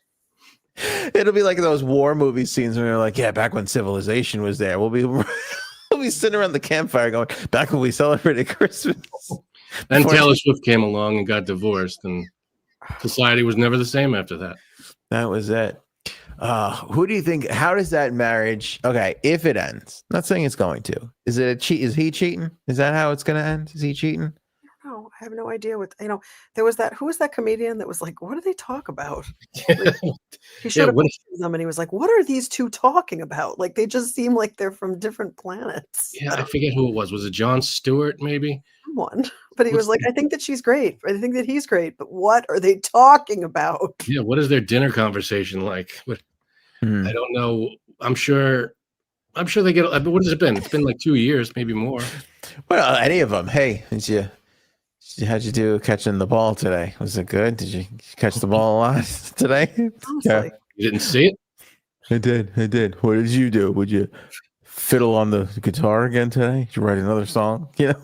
It'll be like those war movie scenes where they're like, "Yeah, back when civilization was there, we'll be sitting around the campfire going, back when we celebrated Christmas." Then Taylor Swift came along and got divorced, and society was never the same after that. That was it. Who do you think? How does that marriage? Okay, if it ends, not saying it's going to. Is it a cheat? Is he cheating? Is that how it's going to end? Is he cheating? No, I have no idea what there was that. Who was that comedian that was like, what do they talk about? Like, he showed up with them and he was like, what are these two talking about? Like they just seem like they're from different planets. Yeah, I forget who it was. Was it Jon Stewart, maybe? Someone. But he was like, I think that she's great. I think that he's great. But what are they talking about? Yeah, what is their dinner conversation like? I don't know. I'm sure they get. What has it been? It's been like 2 years, maybe more. Well, any of them. Hey, how'd you do catching the ball today? Was it good? Did you catch the ball a lot today? Yeah. You didn't see it? I did. What did you do? Would you fiddle on the guitar again today? Did you write another song? You know,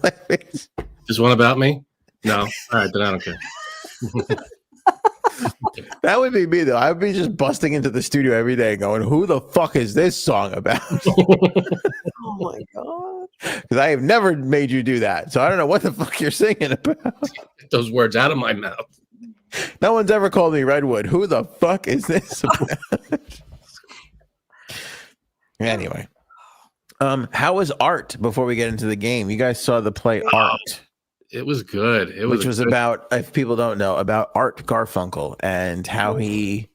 This one about me? No. All right, then I don't care. That would be me though. I would be just busting into the studio every day going, "Who the fuck is this song about?" Oh my God. Because I have never made you do that. So I don't know what the fuck you're singing about. Get those words out of my mouth. No one's ever called me Redwood. Who the fuck is this about? Anyway. How was Art before we get into the game? You guys saw the play Art. It was good. Which was about, if people don't know, about Art Garfunkel and how he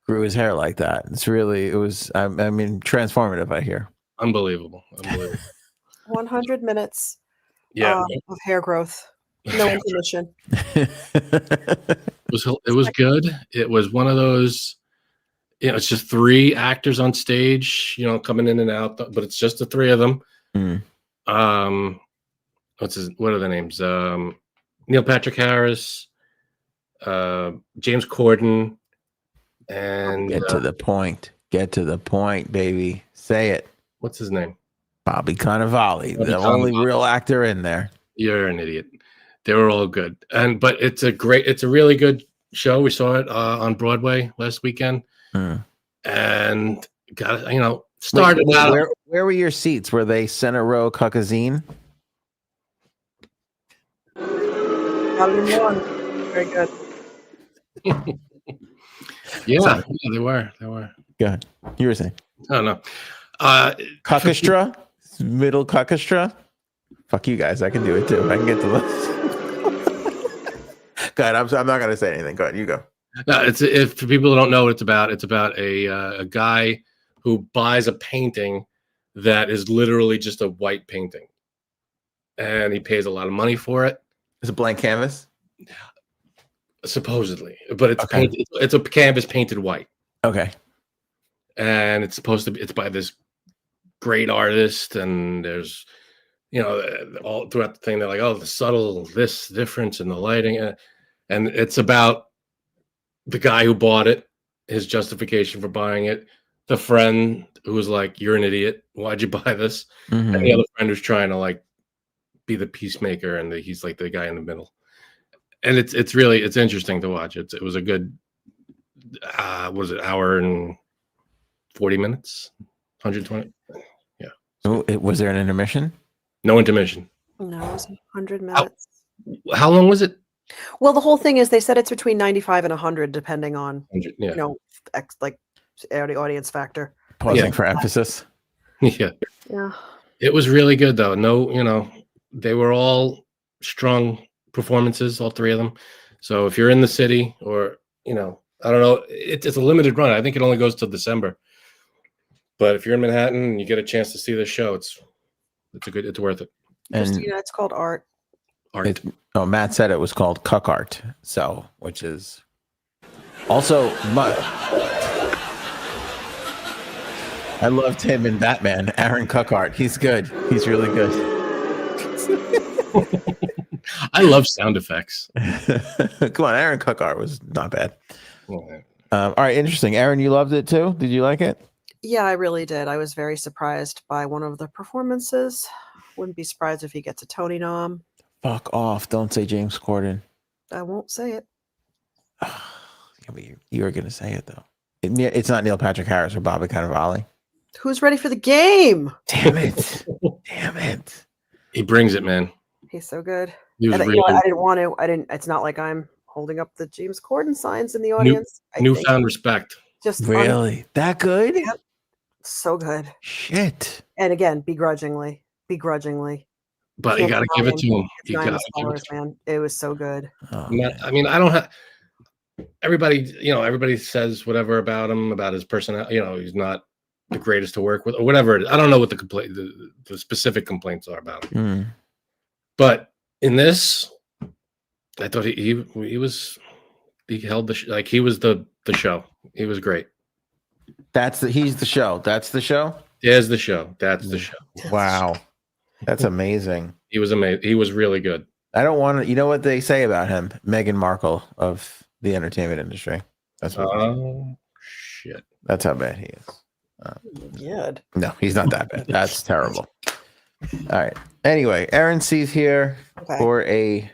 grew his hair like that. It was transformative, I hear. Unbelievable. 100 minutes of hair growth. No intermission. It was good. It was one of those, it's just 3 actors on stage, coming in and out, but it's just the 3 of them. What are the names? Neil Patrick Harris, James Corden, and Get to the point, baby. Say it. What's his name? Bobby Cannavale, the only real actor in there. You're an idiot. They were all good, but it's a really good show. We saw it on Broadway last weekend, and started out. Where were your seats? Were they center row cuckazine? Very good. Yeah, they were. Go ahead. You were saying. Oh no. Cuckastra? Middle cuckastra? Fuck you guys. I can do it too. I can get to this. Go ahead. I'm not gonna say anything. Go ahead. You go. No, if for people who don't know what it's about a guy who buys a painting that is literally just a white painting, and he pays a lot of money for it. It's a blank canvas, supposedly, but it's painted. It's a canvas painted white. Okay, and it's supposed to be. It's by this great artist, and there's, all throughout the thing they're like, oh, the subtle this difference in the lighting, and it's about the guy who bought it, his justification for buying it, the friend who was like, "You're an idiot. Why'd you buy this?" And the other friend who's trying to like be the peacemaker, and he's like the guy in the middle. And it's really interesting to watch. It was a good was it hour and 40 minutes, 120. Yeah. Oh, was there an intermission? No intermission. No, it was 100 minutes. How long was it? Well, the whole thing is they said it's between 95 and 100, depending on, Yeah. like audience factor. Pausing for emphasis. Yeah. Yeah. It was really good though. No, they were all strong performances, all three of them. So if you're in the city, or I don't know, it's a limited run. I think it only goes till December. But if you're in Manhattan and you get a chance to see this show, it's worth it. And it's called art. Matt said it was called Cuck Art, so which is also I loved him in Batman, Aaron Cuck Art. He's good. He's really good. I love sound effects. Come on, Aaron Cuck Art was not bad. All right, interesting. Aaron, you loved it too? Did you like it? Yeah, I really did. I was very surprised by one of the performances. Wouldn't be surprised if he gets a Tony nom. Fuck off. Don't say James Corden. I won't say it. You were going to say it, though. It's not Neil Patrick Harris or Bobby Cannavale. Who's ready for the game? Damn it. Damn it. He brings it, man. He's so good. He was I didn't want to. It's not like I'm holding up the James Corden signs in the audience. Newfound respect. Just really? That good? Yep. So good. Shit. And again, begrudgingly. But you got to give it to him. You got to give it to him, man. It was so good. Oh, I mean, I don't have everybody. Everybody says whatever about him, about his personality. He's not the greatest to work with, or whatever. I don't know what the specific complaints are about him. But in this, I thought he held he was the show. He was great. He's the show. That's the show. There's the show. That's the show. Wow. That's amazing. He was amazing. He was really good. I don't want to, you know what they say about him? Meghan Markle of the entertainment industry. That's what shit. That's how bad he is. Good. No, he's not that bad. That's terrible. All right. Anyway, Erin C's here for a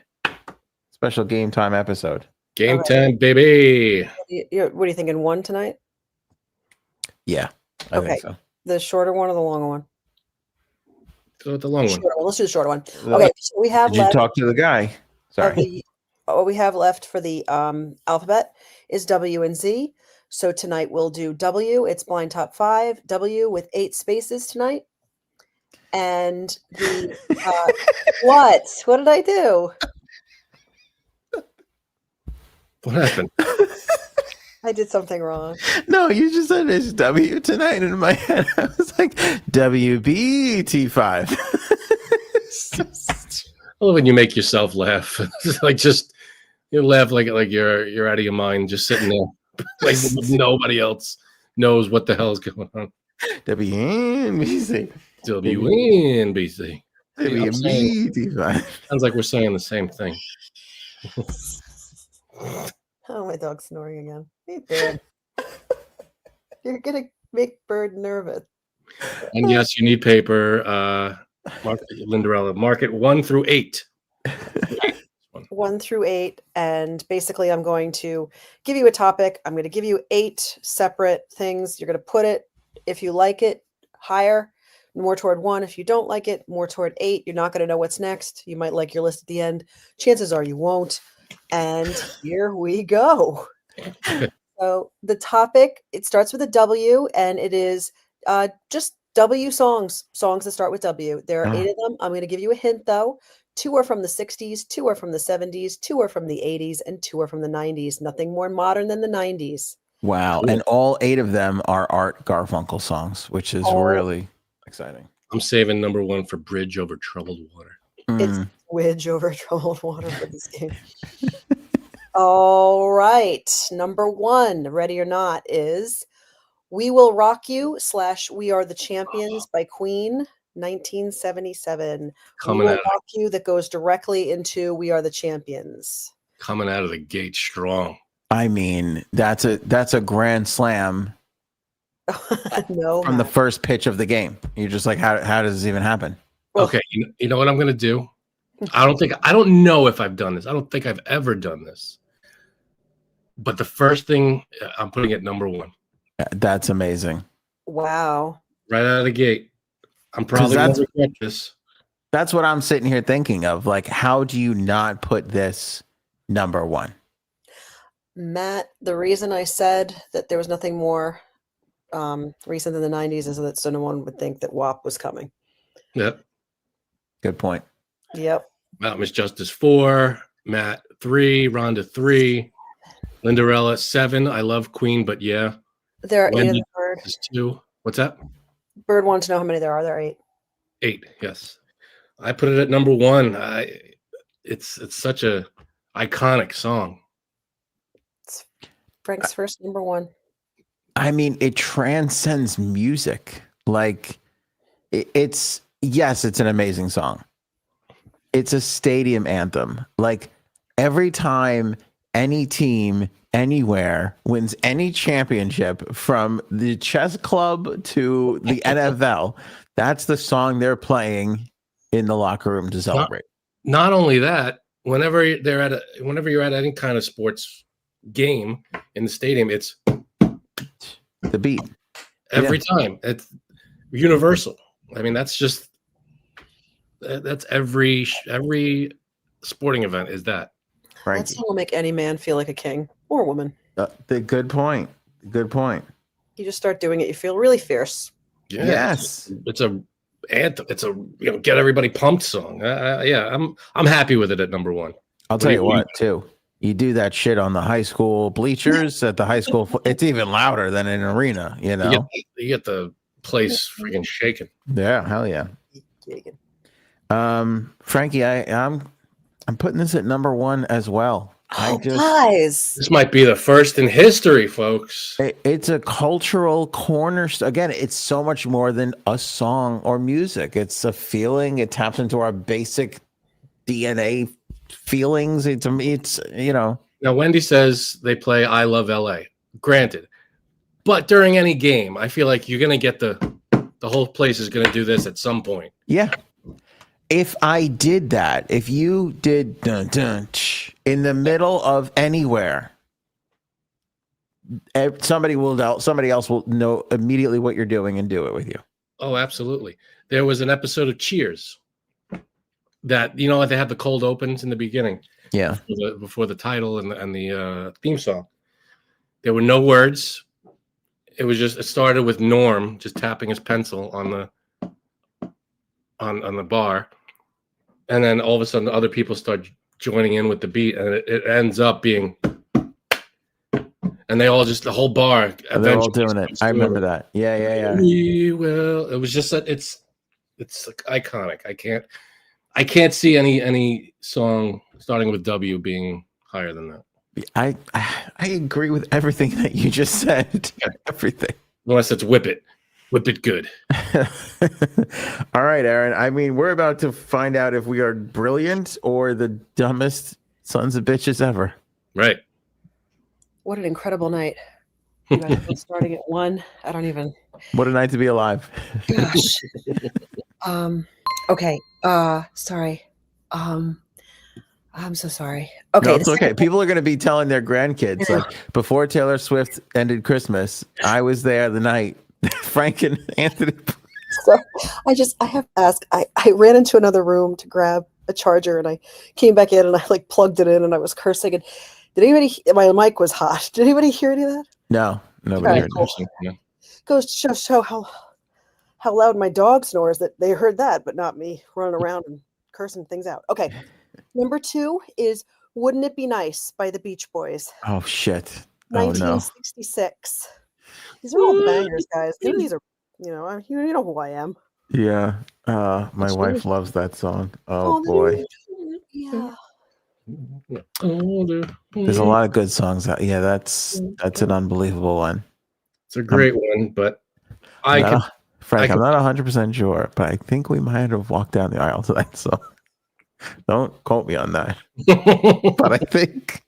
special game time episode. Game time, baby. What are you thinking? One tonight? Yeah, I think so. The shorter one or the longer one? So the long one. Let's do the shorter one. Okay, so we have. Did you talk to the guy? Sorry. What we have left for the alphabet is W and Z. So tonight we'll do W. It's blind top 5. W with 8 spaces tonight. And the what? What did I do? What happened? I did something wrong. No, you just said it's W tonight, and in my head I was like WBT5. I love when you make yourself laugh. You laugh like you're out of your mind, just sitting there, like nobody else knows what the hell is going on. WNBC. WNBC. WBT5. Sounds like we're saying the same thing. Oh, my dog's snoring again. Hey, Bird. You're gonna make Bird nervous. And yes, you need paper. Lindarella, mark it 1 through 8. 1 through 8, and basically I'm going to give you a topic. I'm going to give you 8 separate things. You're going to put it, if you like it, higher, more toward 1. If you don't like it, more toward 8. You're not going to know what's next. You might like your list at the end. Chances are you won't. And here we go. So the topic, it starts with a W, and it is just W songs that start with W. There are 8 of them. I'm going to give you a hint, though. 2 are from the 60s, 2 are from the 70s, 2 are from the 80s, and 2 are from the 90s. Nothing more modern than the 90s. Wow. And all 8 of them are Art Garfunkel songs, which is really exciting. I'm saving number 1 for Bridge Over Troubled Water. It's Bridge Over Troubled Water for this game. All right. Number 1, ready or not, is We Will Rock You / We Are the Champions by Queen. 1977. Coming out Rock You, that goes directly into We Are the Champions. Coming out of the gate strong. I mean, that's a grand slam No. from the Matt. first pitch of the game. You're just like, how does this even happen? Okay, you know what I'm gonna do? I don't know if I've done this. I don't think I've ever done this. But the first thing I'm putting at number 1. That's amazing. Wow. Right out of the gate. I'm probably going to regret this. That's what I'm sitting here thinking of. Like, how do you not put this number 1? Matt, the reason I said that there was nothing more recent than the 90s is that so no one would think that WAP was coming. Yep. Good point. Yep. Miss Justice 4, Matt 3, Rhonda 3, Lindarella 7. I love Queen, but yeah. There are 8 of Wendy the Bird. is 2. What's that? Bird wanted to know how many there are. There are 8. 8, yes. I put it at number 1. It's such a iconic song. It's Frank's first number 1. I mean, it transcends music. Like, it's an amazing song. It's a stadium anthem. Like, every time any team anywhere wins any championship, from the chess club to the NFL, that's the song they're playing in the locker room to celebrate. Not only that, whenever you're at any kind of sports game in the stadium, it's the beat every time. It's universal. I mean, that's every sporting event is that. Frankie. That's will make any man feel like a king or a woman. The good point. Good point. You just start doing it, you feel really fierce. Yeah, yes, it's a anthem. It's a get everybody pumped song. I'm happy with it at number 1. I'll tell you what, too. You do that shit on the high school bleachers at the high school. It's even louder than an arena. You know, you get the place freaking shaking. Yeah, hell yeah. Frankie, I'm putting this at number 1 as well. Guys, this might be the first in history, folks. It's a cultural cornerstone. Again, it's so much more than a song or music. It's a feeling. It taps into our basic DNA feelings. It's Now, Wendy says they play "I Love L.A." Granted, but during any game, I feel like you're gonna get the whole place is gonna do this at some point. Yeah. If I did that, if you did dun, dun, in the middle of anywhere, somebody else will know immediately what you're doing and do it with you. Oh, absolutely. There was an episode of Cheers that, they have the cold opens in the beginning. Yeah. Before the title and the theme song. There were no words. It started with Norm just tapping his pencil on the bar. And then all of a sudden, other people start joining in with the beat, and it ends up being, and they all the whole bar. They're all doing it. I remember that. Yeah. We will. It was just that it's like iconic. I can't see any song starting with W being higher than that. I agree with everything that you just said. Everything. Unless it's Whip It. Whip it good. All right, Aaron. I mean, we're about to find out if we are brilliant or the dumbest sons of bitches ever. Right. What an incredible night. You guys are starting at 1. I don't even. What a night to be alive. Gosh. Okay. Sorry. I'm so sorry. Okay. No, it's okay. People are going to be telling their grandkids, like, before Taylor Swift ended Christmas, I was there the night Frank and Anthony. So I have to ask, I ran into another room to grab a charger, and I came back in and I plugged it in and I was cursing. And did anybody, my mic was hot. Did anybody hear any of that? No, nobody heard it. Yeah. Goes to show how loud my dog snores, that they heard that, but not me running around and cursing things out. Okay. Number 2 is Wouldn't It Be Nice by the Beach Boys. Oh, shit. 1966. These are all bangers, guys. These are, you know who I am. Yeah. My wife loves that song. Oh boy. Yeah. There's a lot of good songs. Yeah, that's an unbelievable one. It's a great one, but Frank, I'm not 100% sure, but I think we might have walked down the aisle to that song. Don't quote me on that. But I think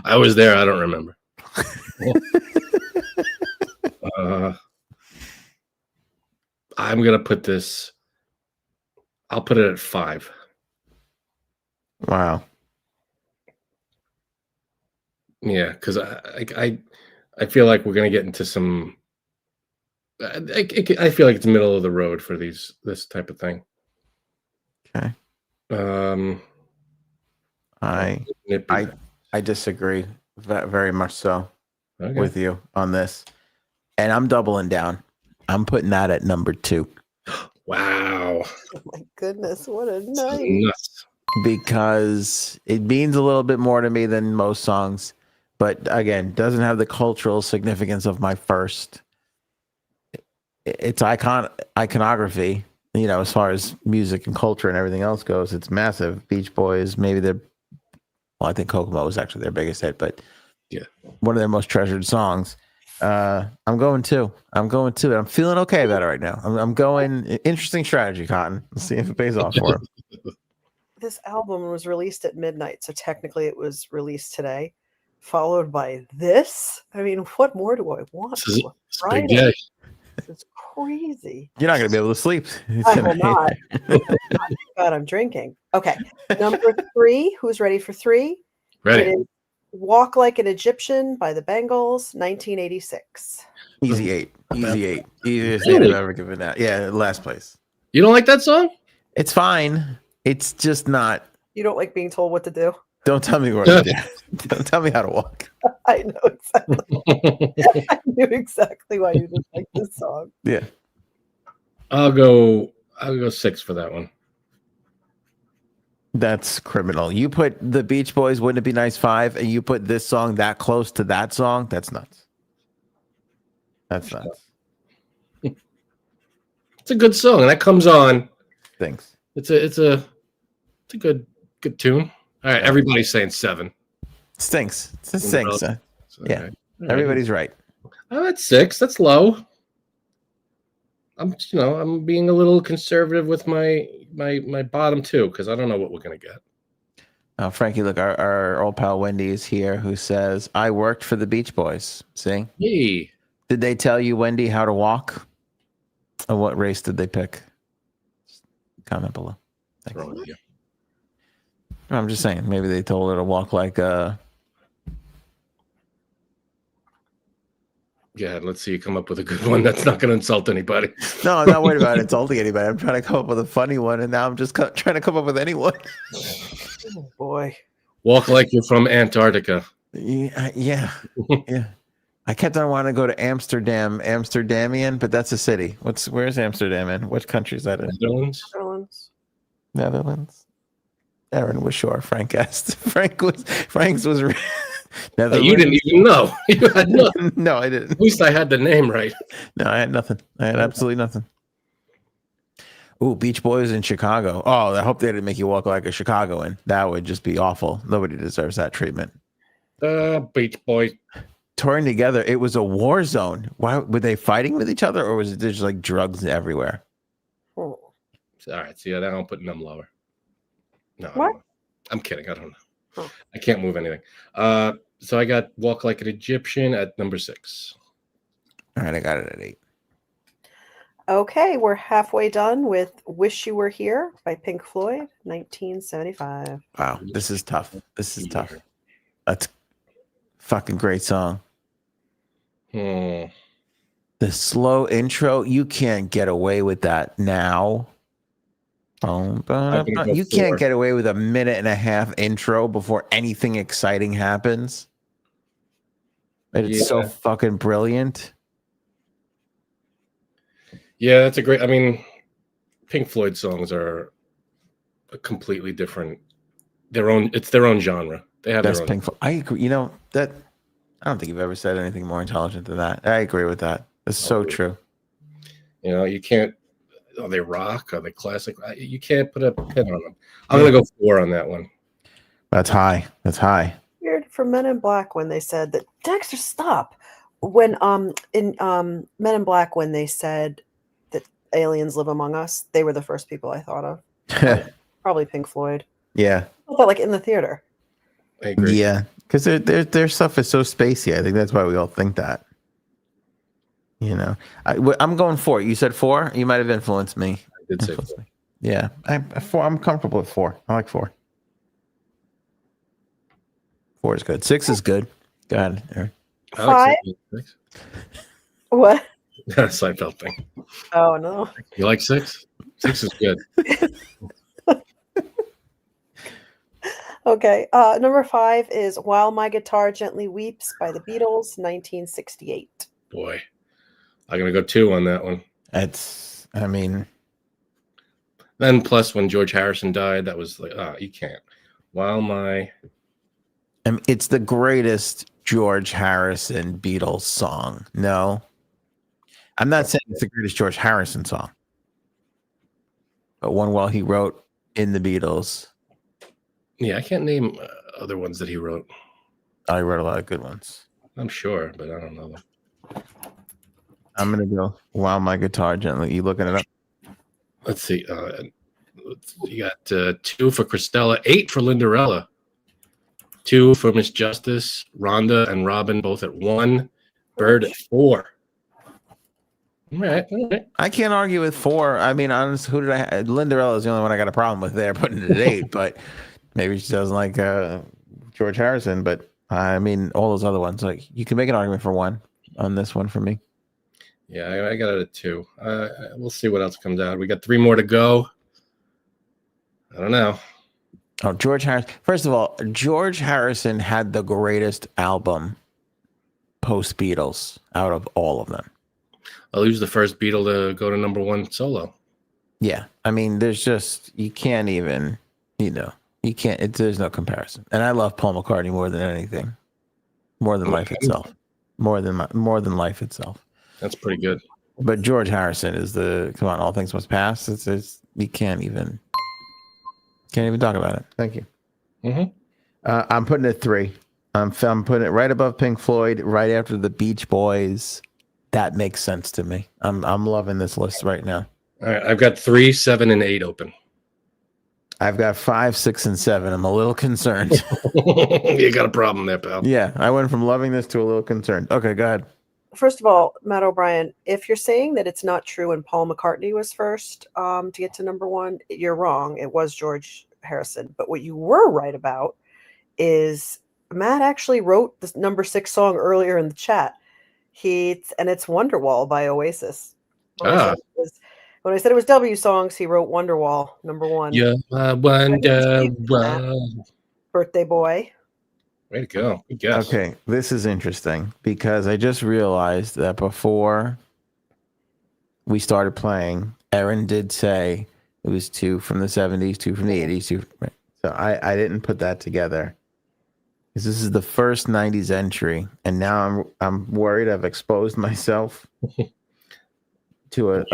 I was there. I don't remember. I'm gonna put this. I'll put it at 5. Wow. Yeah, because I feel like we're gonna get into some. I feel like it's middle of the road for this type of thing. Okay. I disagree very much so with you on this, and I'm doubling down. I'm putting that at number 2. Wow. Oh my goodness, what a night. Nuts. Because it means a little bit more to me than most songs, but again, doesn't have the cultural significance of my first. It's iconography, you know, as far as music and culture and everything else goes. It's massive. Beach Boys, maybe I think Kokomo was actually their biggest hit, but yeah, one of their most treasured songs. I'm going 2. I'm feeling okay about it right now. I'm going. Interesting strategy, Cotton. Let's see if it pays off for him. This album was released at midnight, so technically it was released today, followed by this. I mean, what more do I want? This is big day. This is crazy. You're not going to be able to sleep. I will not. God, I'm drinking. Okay. Number 3. Who's ready for 3? Ready. It is Walk Like an Egyptian by the Bengals, 1986. Easy 8. Easiest 8 I've ever given that. Yeah, last place. You don't like that song? It's fine. It's just not. You don't like being told what to do? Don't tell me what to do. Don't tell me how to walk. I know exactly. I knew exactly why you didn't like this song. Yeah. I'll go 6 for that one. That's criminal. You put the Beach Boys, Wouldn't It Be Nice 5, and you put this song that close to that song. That's nuts. That's nuts. It's a good song, and that comes on. Thanks. It's a good tune. All right, everybody's saying 7. Stinks. It stinks. So, Yeah, right. everybody's right. Oh, that's 6. That's low. I'm being a little conservative with my bottom 2 because I don't know what we're gonna get. Frankie, look, our old pal Wendy is here, who says, "I worked for the Beach Boys." See? Hey, did they tell you, Wendy, how to walk? Or what race did they pick? Comment below. Thanks. Wrong with you? I'm just saying, maybe they told her to walk like Yeah, let's see you come up with a good one that's not going to insult anybody. No, I'm not worried about insulting anybody. I'm trying to come up with a funny one, and now I'm just trying to come up with anyone. Oh boy. Walk like you're from Antarctica. Yeah. I kept on wanting to go to Amsterdamian, but that's a city. Where's Amsterdam in? What country is that in? Netherlands. Erin was sure. Frank asked. Frank's was. You didn't even know. You had nothing. No, I didn't. At least I had the name right. No, I had nothing. I had absolutely nothing. Ooh, Beach Boys in Chicago. Oh, I hope they didn't make you walk like a Chicagoan. That would just be awful. Nobody deserves that treatment. Beach Boys. Touring together, it was a war zone. Why were they fighting with each other, or was it just like drugs everywhere? Oh. All right, see, now I'm putting them lower. No, what? I'm kidding. I don't know. Oh. I can't move anything. So I got Walk Like an Egyptian at number 6. All right, I got it at 8. Okay, we're halfway done with Wish You Were Here by Pink Floyd, 1975. Wow, this is tough. That's a fucking great song. The slow intro, you can't get away with that now. You can't get away with a 1.5-minute intro before anything exciting happens. It's so fucking brilliant. Yeah, that's a great. I mean, Pink Floyd songs are a completely different. It's their own genre. They have their own. Pink Floyd. I agree. You know that. I don't think you've ever said anything more intelligent than that. I agree with that. It's so true. You know, you can't. Are they rock? Are they classic? You can't put a pin on them. I'm gonna go 4 on that one. That's high. Weird for Men in Black when they said that. Dexter, stop. When in Men in Black when they said that aliens live among us, they were the first people I thought of. Probably Pink Floyd. Yeah. I thought like in the theater. I agree. Yeah, because their stuff is so spacey. I think that's why we all think that. I'm going 4. You said 4. You might have influenced me. I did say 4. Yeah, 4. I'm comfortable with 4. I like 4. 4 is good. 6 is good. Go ahead, Erin. I like 6. What? Seinfeld thing. Oh no. You like 6? 6 is good. Okay. Number 5 is "While My Guitar Gently Weeps" by the Beatles, 1968. Boy, I'm gonna go 2 on that one. Then plus when George Harrison died, that was like, you can't. It's the greatest George Harrison Beatles song. No, I'm not saying it's the greatest George Harrison song, but one while he wrote in the Beatles. Yeah, I can't name other ones that he wrote. I wrote a lot of good ones. I'm sure, but I don't know them. I'm gonna go "While My Guitar Gently." You looking it up? Let's see. You got 2 for Christella, 8 for Linderella, 2 for Miss Justice, Rhonda and Robin both at 1, Bird at 4. All right. I can't argue with 4. I mean, honestly, who did I have? Linderella is the only one I got a problem with there, putting it at 8. But maybe she doesn't like George Harrison. But I mean, all those other ones, like you can make an argument for 1 on this one for me. Yeah, I got it at 2. We'll see what else comes out. We got 3 more to go. I don't know. Oh, George Harrison. First of all, George Harrison had the greatest album post Beatles out of all of them. Well, he was the first Beatle to go to number 1 solo. Yeah. I mean, you can't even, there's no comparison. And I love Paul McCartney more than anything, more than life itself, more than life itself. That's pretty good. But George Harrison is come on, all things must pass. You can't even talk about it. Thank you. Mm-hmm. I'm putting it 3. I'm putting it right above Pink Floyd, right after the Beach Boys. That makes sense to me. I'm loving this list right now. All right, I've got 3, 7, and 8 open. I've got 5, 6, and 7. I'm a little concerned. You got a problem there, pal. Yeah, I went from loving this to a little concerned. Okay, go ahead. First of all, Matt O'Brien, if you're saying that it's not true and Paul McCartney was first to get to number 1, you're wrong. It was George Harrison. But what you were right about is Matt actually wrote this number 6 song earlier in the chat. And it's Wonderwall by Oasis. When I said it was W songs, he wrote Wonderwall, number 1. Yeah, Wonderwall. Birthday Boy. Way to go. Good guess. Okay, this is interesting because I just realized that before we started playing, Erin did say it was 2 from the 70s, 2 from the 80s, 2. Right. So I didn't put that together. This is the first 90s entry, and now I'm worried I've exposed myself to an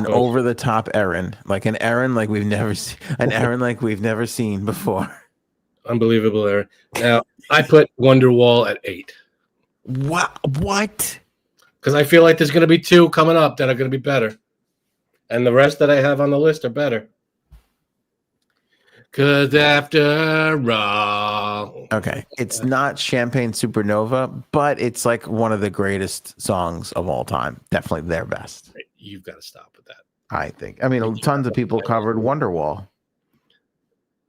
over the top Erin, like an Erin like we've never seen, before. Unbelievable, Erin. Now I put Wonderwall at 8. What? Because I feel like there's going to be 2 coming up that are going to be better, and the rest that I have on the list are better. Because after all. Okay. It's not Champagne Supernova, but it's like one of the greatest songs of all time. Definitely their best. You've got to stop with that. I think. I mean, tons of people covered Wonderwall.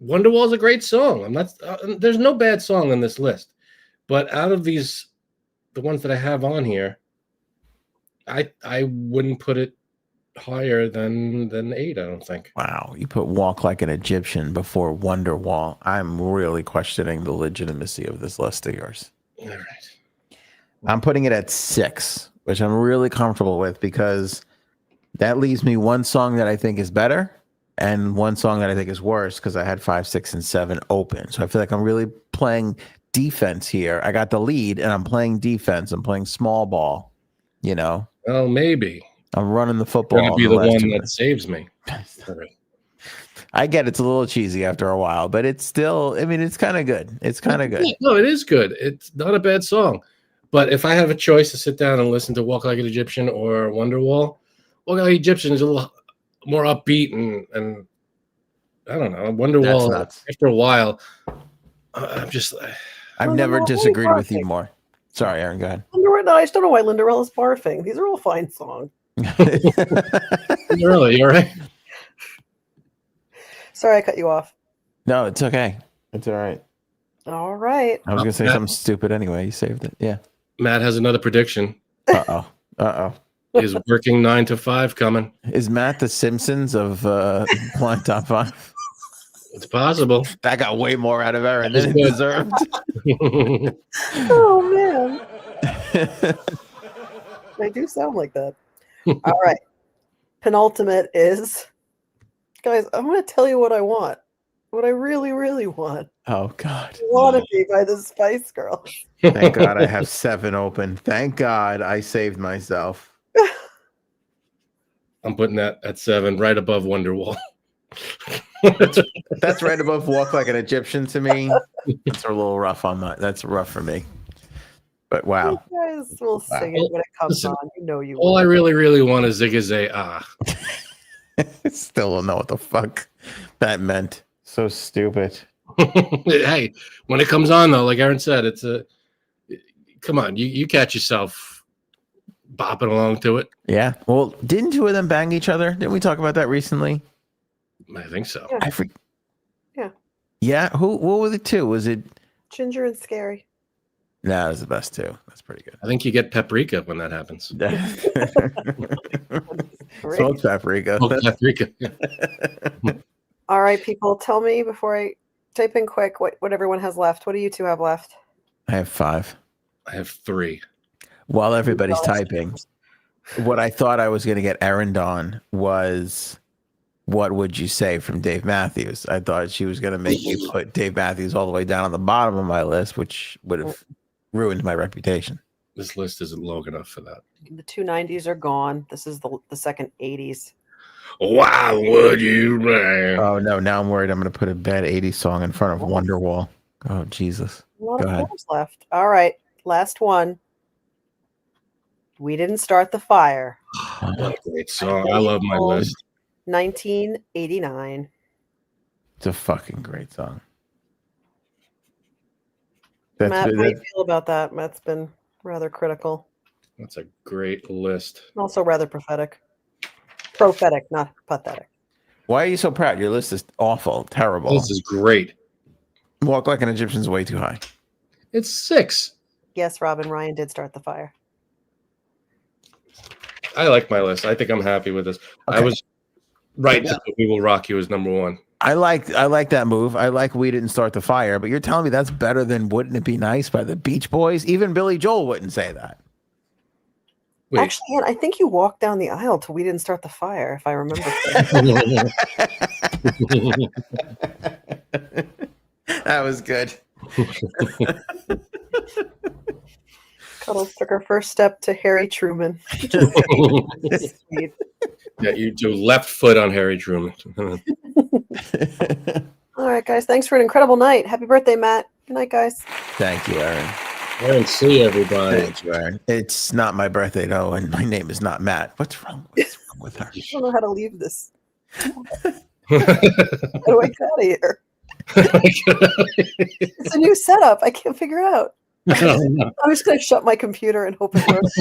Wonderwall is a great song. I'm not. There's no bad song on this list. But out of the ones that I have on here, I wouldn't put it higher than 8, I don't think. Wow, you put Walk Like an Egyptian before Wonderwall. I'm really questioning the legitimacy of this list of yours. All right. I'm putting it at 6, which I'm really comfortable with because that leaves me one song that I think is better and one song that I think is worse because I had 5, 6, and 7 open. So I feel like I'm really playing defense here. I got the lead and I'm playing defense. I'm playing small ball, Well, maybe. I'm running the football. Going to be the one that saves me. I get it's a little cheesy after a while, but it's still, it's kind of good. It's kind of good. No, it is good. It's not a bad song. But if I have a choice to sit down and listen to Walk Like an Egyptian or Wonderwall, Walk Like an Egyptian is a little more upbeat and I don't know. Wonderwall, after a while, I've never disagreed with you more. Sorry, Aaron, go ahead. No, I just don't know why Linderella's barfing. These are all fine songs. Really, you're right. Sorry, I cut you off. No, it's okay. It's all right. All right. I was gonna say something stupid anyway. You saved it. Yeah. Matt has another prediction. Uh-oh. Is working 9 to 5 coming? Is Matt the Simpsons of Blind Top 5? It's possible. That got way more out of Aaron than it deserved. Oh, man. They do sound like that. All right. Penultimate is, guys, I'm going to tell you what I want. What I really, really want. Oh, God. Wanna Be by the Spice Girls. Thank God I have 7 open. Thank God I saved myself. I'm putting that at 7, right above Wonderwall. That's right above Walk Like an Egyptian to me. It's a little rough on my. That's rough for me. But wow. You guys will sing it when it comes on. You know you All will. I really, really want is Zigazay. Still don't know what the fuck that meant. So stupid. Hey, when it comes on though, like Aaron said, it's a come on, you catch yourself bopping along to it. Yeah. Well, didn't 2 of them bang each other? Didn't we talk about that recently? I think so. Yeah. I forget. Yeah. Yeah. What were the 2? Was it? Ginger and Scary. Nah, it was the best 2. That's pretty good. I think you get paprika when that happens. Smoked paprika. Oh, paprika. Yeah. All right, people, tell me before I type in quick what everyone has left. What do you 2 have left? I have 5. I have 3. While everybody's typing, what I thought I was going to get Erin on was What Would You Say from Dave Matthews. I thought she was going to make me put Dave Matthews all the way down on the bottom of my list, which would have ruined my reputation. This list isn't long enough for that. The 2 90s are gone. This is the second 80s. Why would you, man? Oh, no. Now I'm worried I'm going to put a bad 80s song in front of Wonderwall. Oh, Jesus. A lot Go of ahead. films left. All right, last one. We Didn't Start the Fire. What a great song. I love my list. 1989. It's a fucking great song. Matt, how do you feel about that? Matt's been rather critical. That's a great list. Also rather prophetic. Prophetic, not pathetic. Why are you so proud? Your list is awful, terrible. This is great. Walk Like an Egyptian's way too high. It's 6. Yes, Robin Ryan did start the fire. I like my list. I think I'm happy with this. Okay. I was right that We Will Rock You is number 1. I like that move. I like We Didn't Start the Fire, but you're telling me that's better than Wouldn't It Be Nice by the Beach Boys? Even Billy Joel wouldn't say that. Wait. Actually, Ann, I think you walked down the aisle till We Didn't Start the Fire, if I remember correctly. That was good. Cuddles took her first step to Harry Truman. Sweet. Yeah, you do left foot on Harry Truman. All right, guys. Thanks for an incredible night. Happy birthday, Matt. Good night, guys. Thank you, Aaron. Erin C, everybody. Thank you, Aaron. It's not my birthday, though, and my name is not Matt. What's wrong with her? I don't know how to leave this. How do I get out of here? It's a new setup. I can't figure out. I'm just going to shut my computer and hope it works.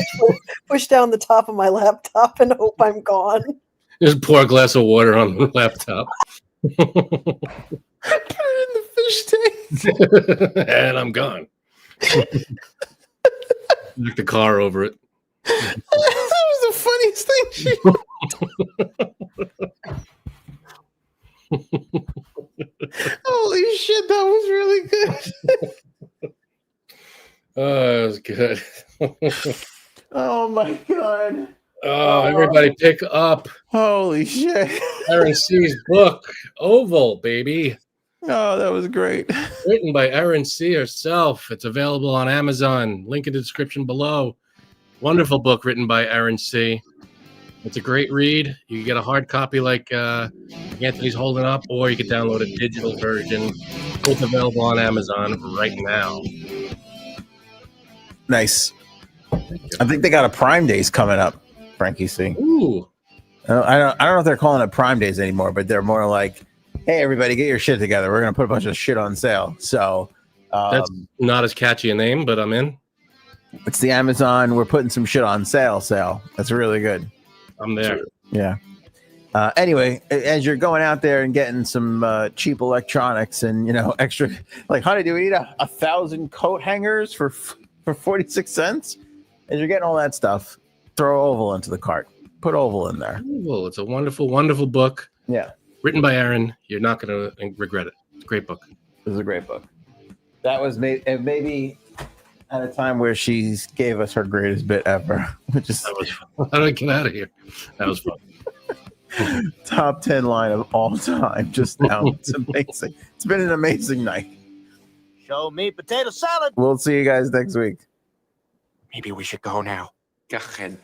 Push down the top of my laptop and hope I'm gone. Just pour a glass of water on the laptop. Put it in the fish tank. And I'm gone. Knock the car over it. That was the funniest thing she Holy shit, that was really good. Oh, it was good. Oh my god. Oh, everybody pick up Holy shit. Erin C's book, Oval, baby. Oh, that was great. Written by Erin C herself. It's available on Amazon. Link in the description below. Wonderful book written by Erin C. It's a great read. You can get a hard copy like Anthony's holding up, or you can download a digital version. Both available on Amazon right now. Nice. I think they got a Prime Days coming up, Frankie C. Ooh. I don't know if they're calling it Prime Days anymore, but they're more like, hey, everybody, get your shit together. We're going to put a bunch of shit on sale. So That's not as catchy a name, but I'm in. It's the Amazon. We're putting some shit on sale. That's really good. I'm there. Yeah. Anyway, as you're going out there and getting some cheap electronics and extra, like, honey, do we need 1,000 coat hangers for 46 cents? As you're getting all that stuff, throw Oval into the cart. Put Oval in there. Oval. It's a wonderful, wonderful book. Yeah. Written by Erin. You're not going to regret it. It's a great book. It was a great book. That was maybe at a time where she gave us her greatest bit ever, which is that was fun. How do I get out of here? That was fun. Top 10 line of all time just now. It's amazing. It's been an amazing night. Show me potato salad. We'll see you guys next week. Maybe we should go now. Go ahead.